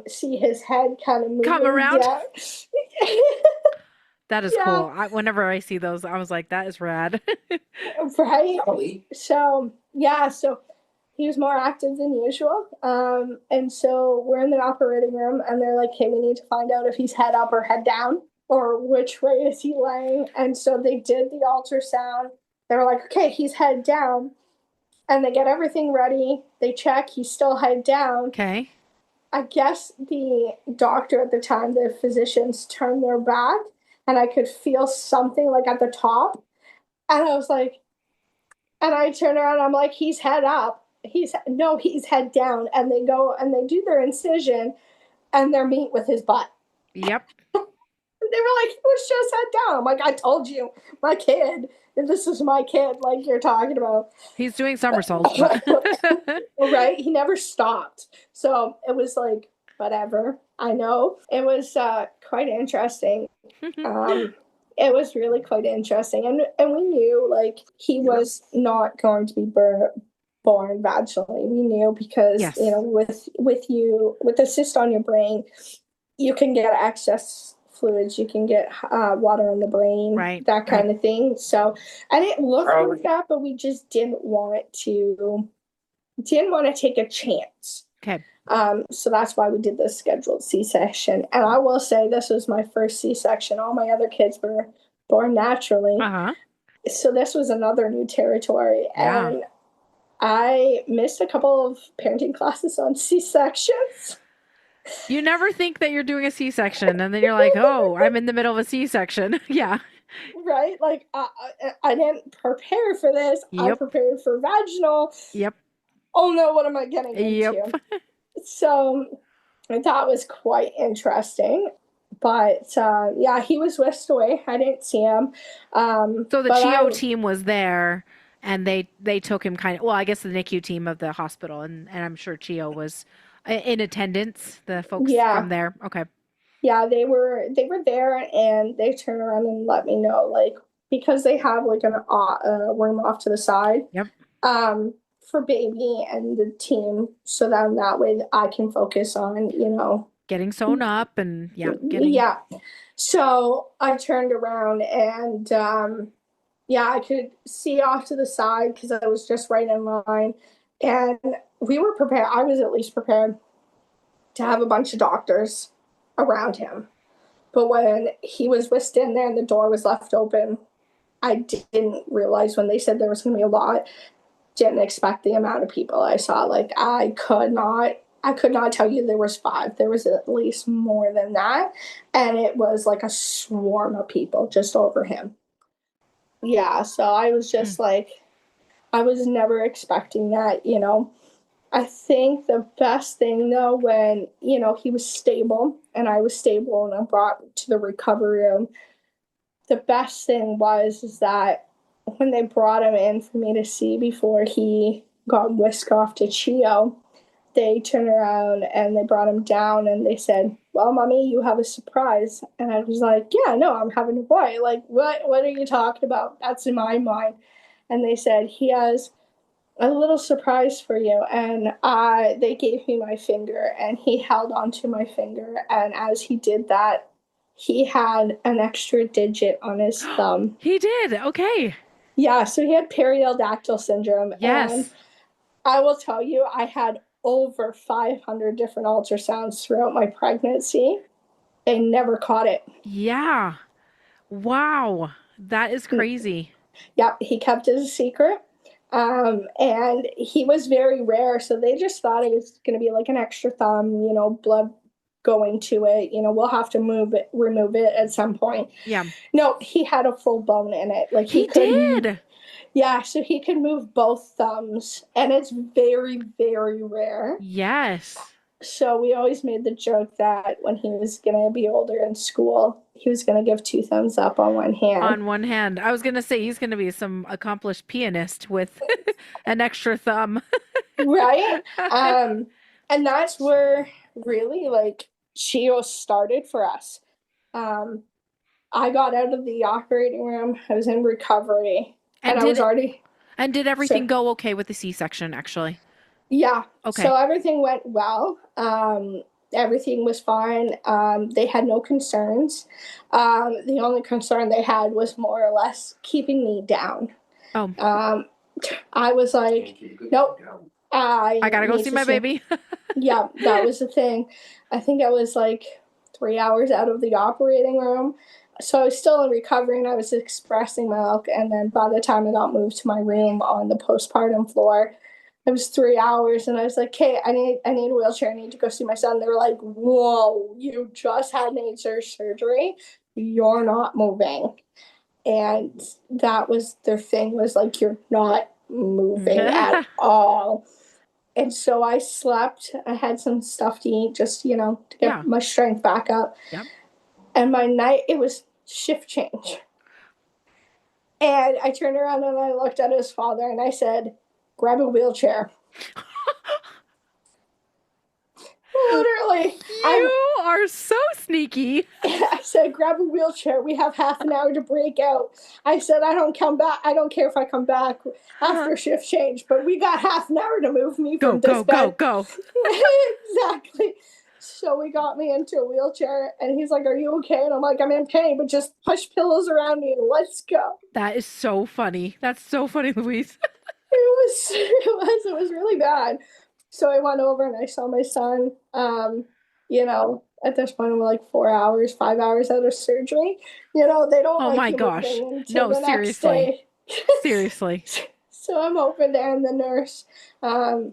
A: see his head kind of moving.
B: Come around.
A: Yeah.
B: That is cool. Whenever I see those, I was like, that is rad.
A: Right? So he was more active than usual. And so we're in the operating room, and they're like, hey, we need to find out if he's head up or head down, or which way is he laying. And so they did the ultrasound. They were like, okay, he's head down. And they get everything ready. They check. He's still head down.
B: Okay. I
A: guess the doctor at the time, the physicians, turned their back, and I could feel something like at the top. And I was like, and I turn around, I'm like, he's head up. He's head down. And they go and they do their incision, and they're meet with his butt.
B: Yep.
A: They were like, he was just head down. I'm like, I told you, my kid. This is my kid, like you're talking about.
B: He's doing somersaults.
A: Right? He never stopped. So it was like, whatever. I know. It was quite interesting. It was really quite interesting. And we knew, like, he was not going to be born vaginally. We knew because, with the cyst on your brain, you can get excess fluids, you can get water in the brain, that kind of thing. So, and it looked like that, but we just didn't want to take a chance.
B: Okay.
A: So that's why we did the scheduled C-section. And I will say this was my first C-section. All my other kids were born naturally. So this was another new territory.
B: Yeah.
A: And I missed a couple of parenting classes on C-sections.
B: You never think that you're doing a C-section, and then you're like, oh, I'm in the middle of a C-section. Yeah.
A: Right? Like, I didn't prepare for this.
B: Yep.
A: I prepared for vaginal.
B: Yep.
A: Oh, no, what am I getting into?
B: Yep.
A: So that was quite interesting. But, he was whisked away. I didn't see him.
B: So the CHEO team was there, and they took him I guess the NICU team of the hospital, and I'm sure CHEO was in attendance, the folks from there. Okay. Yeah, they were there, and they turned around and let me know, like, because they have like a room off to the side. Yep.
A: For baby and the team, so that way I can focus on,
B: getting sewn up and getting.
A: Yeah. So I turned around and I could see off to the side because I was just right in line. And we were prepared. I was at least prepared to have a bunch of doctors around him. But when he was whisked in there and the door was left open, I didn't realize when they said there was going to be a lot, didn't expect the amount of people I saw. Like I could not tell you there was 5. There was at least more than that. And it was like a swarm of people just over him. Yeah, so I was just like, I was never expecting that, you know. I think the best thing though, when, you know, he was stable and I was stable and I brought to the recovery room, the best thing is that when they brought him in for me to see before he got whisked off to CHEO, they turned around and they brought him down and they said, well, mommy, you have a surprise. And I was like, yeah, no, I'm having a boy. Like, what are you talking about? That's in my mind. And they said, he has a little surprise for you. And they gave me my finger and he held onto my finger. And as he did that, he had an extra digit on his thumb.
B: He did. Okay.
A: Yeah. So he had periodactyl syndrome.
B: Yes.
A: And I will tell you, I had over 500 different ultrasounds throughout my pregnancy. They never caught it.
B: Yeah. Wow. That is crazy.
A: Yep. He kept it a secret. And he was very rare. So they just thought it was going to be like an extra thumb, you know, blood going to it. You know, we'll have to remove it at some point.
B: Yeah.
A: No, he had a full bone in it. Like
B: he did.
A: Yeah, so he could move both thumbs, and it's very, very rare.
B: Yes.
A: So we always made the joke that when he was going to be older in school, he was going to give 2 thumbs up on one hand.
B: On one hand. I was going to say he's going to be some accomplished pianist with an extra thumb.
A: Right? And that's where really like CHEO started for us. I got out of the operating room. I was in recovery. And
B: did everything go okay with the C-section, actually?
A: Yeah.
B: Okay.
A: So everything went well. Everything was fine. They had no concerns. The only concern they had was more or less keeping me down.
B: Oh.
A: I was like, nope. I
B: gotta go see my baby.
A: Yeah, that was the thing. I think I was like 3 hours out of the operating room. So I was still in recovery and I was expressing milk. And then by the time I got moved to my room on the postpartum floor, it was 3 hours. And I was like, okay, I need a wheelchair. I need to go see my son. They were like, whoa, you just had major surgery. You're not moving. And that was their thing, was like, you're not moving at all. And so I slept. I had some stuff to eat just, you know, to get my strength back up.
B: Yep.
A: And my night, it was shift change. And I turned around and I looked at his father and I said, grab a wheelchair. Literally.
B: You are so sneaky.
A: I said, grab a wheelchair. We have half an hour to break out. I said, I don't come back. I don't care if I come back after shift change, but we got half an hour to move me from this bed.
B: Go.
A: Exactly. So we got me into a wheelchair and he's like, are you okay? And I'm like, I'm in pain, but just push pillows around me and let's go.
B: That is so funny. That's so funny, Louise.
A: It was really bad. So I went over and I saw my son. You know, at this point, I'm like 4 hours, 5 hours out of surgery. You know, they don't.
B: Oh my gosh! No, seriously, seriously.
A: So I'm over there, and the nurse,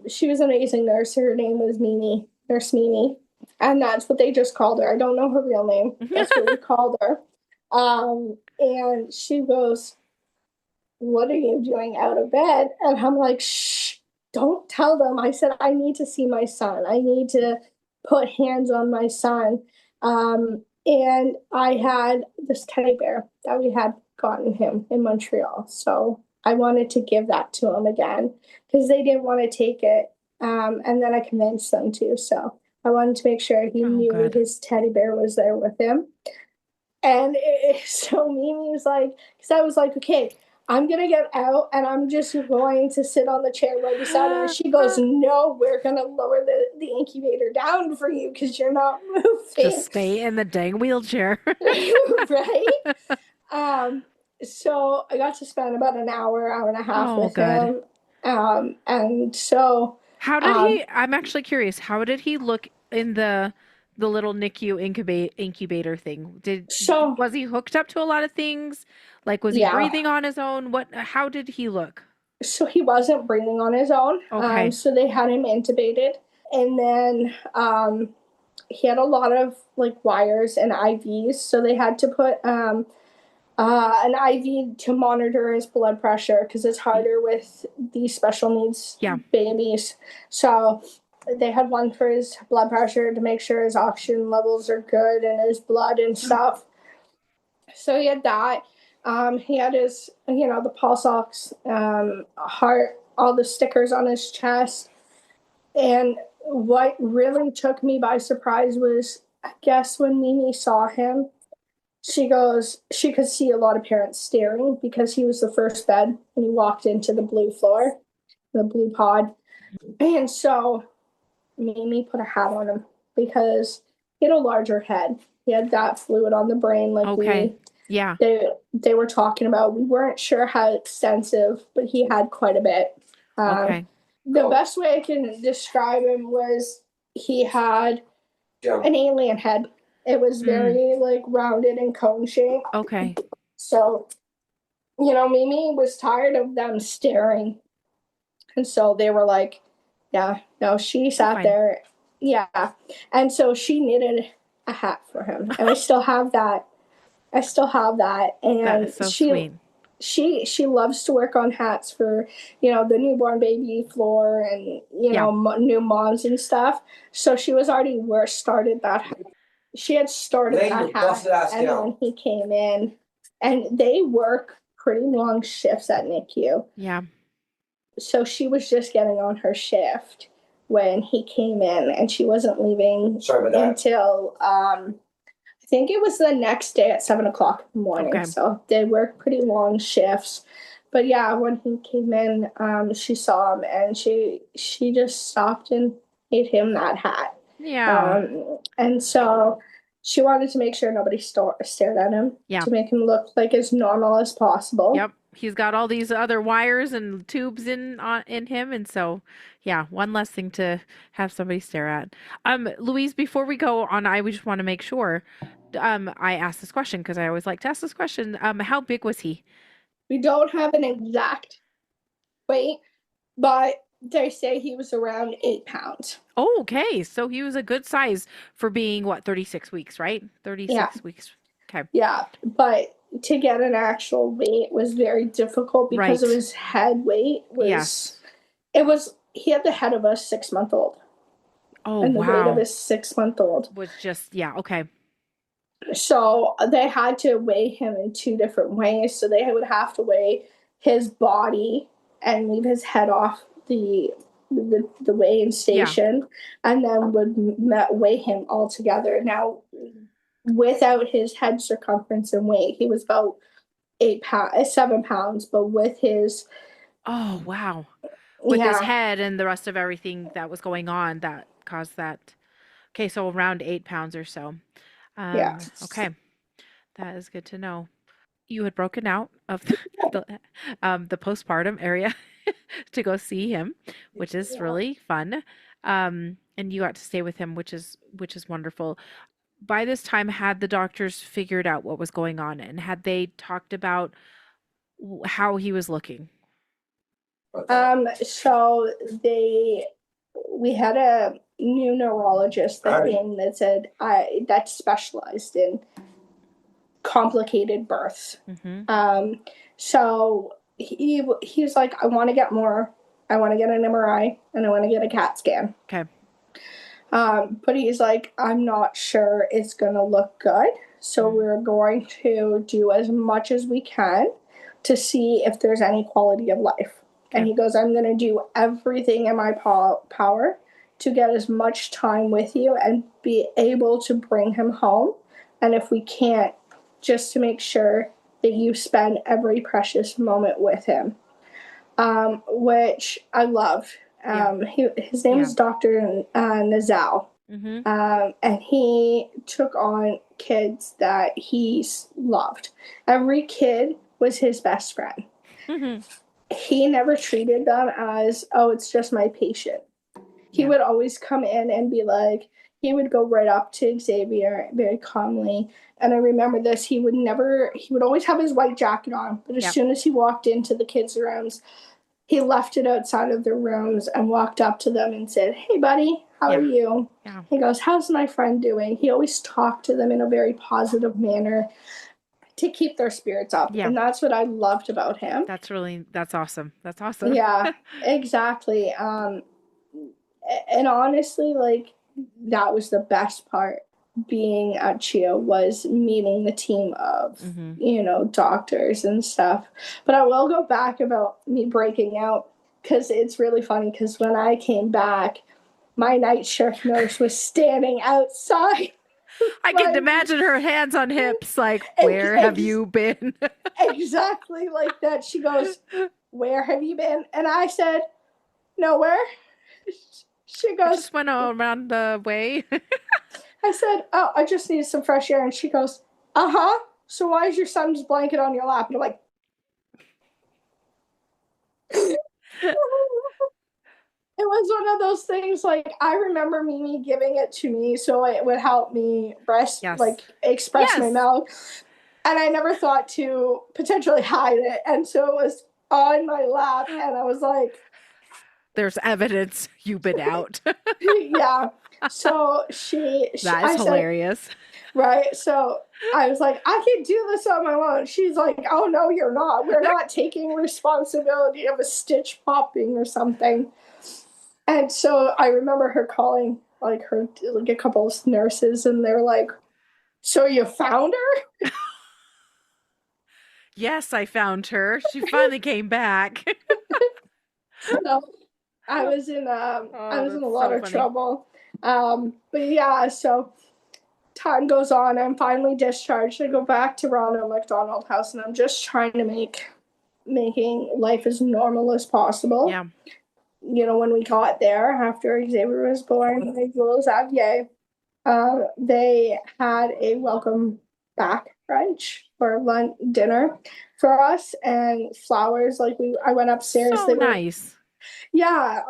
A: she was an amazing nurse. Her name was Mimi, Nurse Mimi, and that's what they just called her. I don't know her real name. That's what we called her. And she goes, what are you doing out of bed? And I'm like, shh, don't tell them. I said, I need to see my son. I need to put hands on my son. And I had this teddy bear that we had gotten him in Montreal. So I wanted to give that to him again because they didn't want to take it. And then I convinced them to. So I wanted to make sure he knew his teddy bear was there with him. And so Mimi was like, because I was like, okay, I'm going to get out and I'm just going to sit on the chair right beside her. And she goes, no, we're going to lower the incubator down for you because you're not moving.
B: Just stay in the dang wheelchair.
A: Right? So I got to spend about an hour and a half with him. And so
B: how did he, I'm actually curious, how did he look in the little NICU incubator thing? Was he hooked up to a lot of things? Like, was he breathing on his own? How did he look?
A: So he wasn't breathing on his own.
B: Okay.
A: So they had him intubated, and then he had a lot of like wires and IVs. So they had to put an IV to monitor his blood pressure because it's harder with these special needs babies. So they had one for his blood pressure to make sure his oxygen levels are good in his blood and stuff. So he had that. He had his, the pulse ox, heart, all the stickers on his chest. And what really took me by surprise was, I guess, when Mimi saw him, she goes, she could see a lot of parents staring because he was the first bed when he walked into the blue floor, the blue pod. And so Mimi put a hat on him because he had a larger head. He had that fluid on the brain like they were talking about. We weren't sure how extensive, but he had quite a bit. The best way I can describe him was he had an alien head. It was very like rounded and cone shaped.
B: Okay.
A: So, Mimi was tired of them staring. And so they were like, yeah, no, she sat there. Yeah. And so she knitted a hat for him. And I still have that. And
B: that is so sweet.
A: She loves to work on hats for, the newborn baby floor and, new moms and stuff. So she was already started that hat. She had started that hat. And then he came in. And they work pretty long shifts at NICU.
B: Yeah.
A: So she was just getting on her shift when he came in, and she wasn't leaving until I think it was the next day at 7:00 in the morning. Okay. So they work pretty long shifts. But yeah, when he came in, she saw him and she just stopped and gave him that hat.
B: Yeah.
A: And so she wanted to make sure nobody stared at him to make him look like as normal as possible.
B: Yep. He's got all these other wires and tubes in him, and so one less thing to have somebody stare at. Louise, before we go on, I just want to make sure I asked this question because I always like to ask this question. How big was he?
A: We don't have an exact weight, but they say he was around 8 pounds.
B: Oh, okay. So he was a good size for being 36 weeks, right? 36 weeks. Okay.
A: Yeah, but to get an actual weight was very difficult because of his head weight. He had the head of a 6-month-old.
B: Oh,
A: and the weight of his 6-month-old
B: was just okay.
A: So they had to weigh him in 2 different ways. So they would have to weigh his body and leave his head off the weighing station, and then would weigh him all together. Now, without his head circumference and weight, he was about 7 pounds, but with his
B: his head and the rest of everything that was going on that caused that. Okay, so around 8 pounds or so. Okay, that is good to know. You had broken out of the postpartum area to go see him, which is really fun. And you got to stay with him, which is wonderful. By this time, had the doctors figured out what was going on, and had they talked about how he was looking?
A: So we had a new neurologist that came that said that specialized in complicated births. Mm-hmm. So he's like, I want to get more. I want to get an MRI and I want to get a CAT scan.
B: Okay.
A: But he's like, I'm not sure it's going to look good. So we're going to do as much as we can to see if there's any quality of life. Okay. And he goes, I'm going to do everything in my power to get as much time with you and be able to bring him home. And if we can't, just to make sure that you spend every precious moment with him, which I love. His name is Dr. Nazal.
B: Mm-hmm.
A: And he took on kids that he loved. Every kid was his best friend.
B: Mm-hmm.
A: He never treated them as, oh, it's just my patient. He would always come in and be like, he would go right up to Xavier very calmly. And I remember this, he would always have his white jacket on, but as soon as he walked into the kids' rooms, he left it outside of their rooms and walked up to them and said, hey, buddy, how are you?
B: Yeah.
A: He goes, how's my friend doing? He always talked to them in a very positive manner to keep their spirits up.
B: Yeah.
A: And that's what I loved about him.
B: That's awesome. That's awesome.
A: Yeah, exactly. And honestly, like, that was the best part being at CHEO, was meeting the team of, doctors and stuff. But I will go back about me breaking out, because it's really funny, because when I came back, my night shift nurse was standing outside.
B: I can imagine her hands on hips, like, where have you been?
A: Exactly like that. She goes, where have you been? And I said, nowhere. She goes,
B: I just went around the way.
A: I said, oh, I just needed some fresh air. And she goes, uh-huh. So why is your son's blanket on your lap? And I'm like, it was one of those things, like, I remember Mimi giving it to me so it would help me express my milk. And I never thought to potentially hide it. And so it was on my lap, and I was like,
B: there's evidence you've been out.
A: Yeah. So
B: that is hilarious.
A: Right. So I was like, I can do this on my own. She's like, oh, no, you're not. We're not taking responsibility of a stitch popping or something. And so I remember her calling like a couple of nurses, and they're like, so you found her?
B: Yes, I found her. She finally came back.
A: So I was in a lot of trouble. But yeah, so time goes on. I'm finally discharged. I go back to Ronald McDonald House, and I'm just trying to making life as normal as possible.
B: Yeah.
A: When we got there after Xavier was born, like little Xavier, they had a welcome back brunch or lunch dinner for us, and flowers. Like, I went upstairs.
B: So nice.
A: Yeah.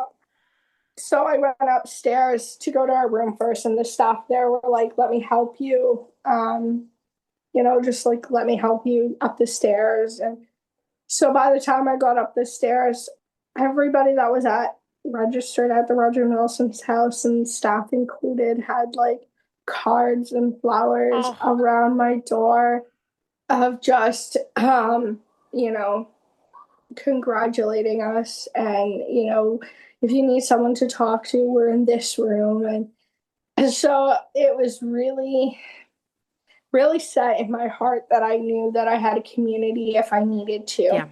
A: So I went upstairs to go to our room first, and the staff there were like, let me help you. Just like, let me help you up the stairs. And so by the time I got up the stairs, everybody that was registered at the Roger Neilson's house, and staff included, had like cards and flowers around my door of just, congratulating us, and if you need someone to talk to, we're in this room. And so it was really, really set in my heart that I knew that I had a community if I needed to.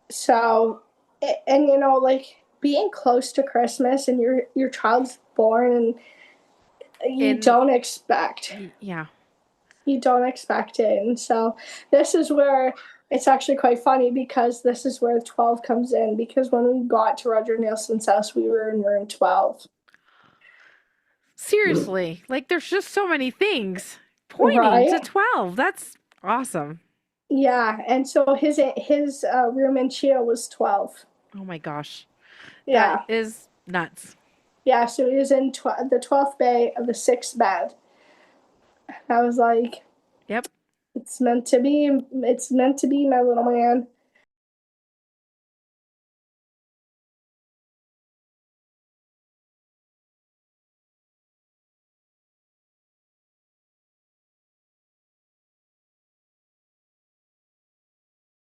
A: So, and like, being close to Christmas and your child's born, and you don't expect it. And so this is where it's actually quite funny, because this is where 12 comes in, because when we got to Roger Neilson's house, we were in room 12.
B: Seriously, like, there's just so many things pointing to 12. That's awesome.
A: Yeah, and so his room in CHEO was 12.
B: Oh my gosh.
A: Yeah.
B: That is nuts.
A: Yeah, so he was in the 12th bay of the 6th bed. I was like,
B: yep.
A: It's meant to be, my little man.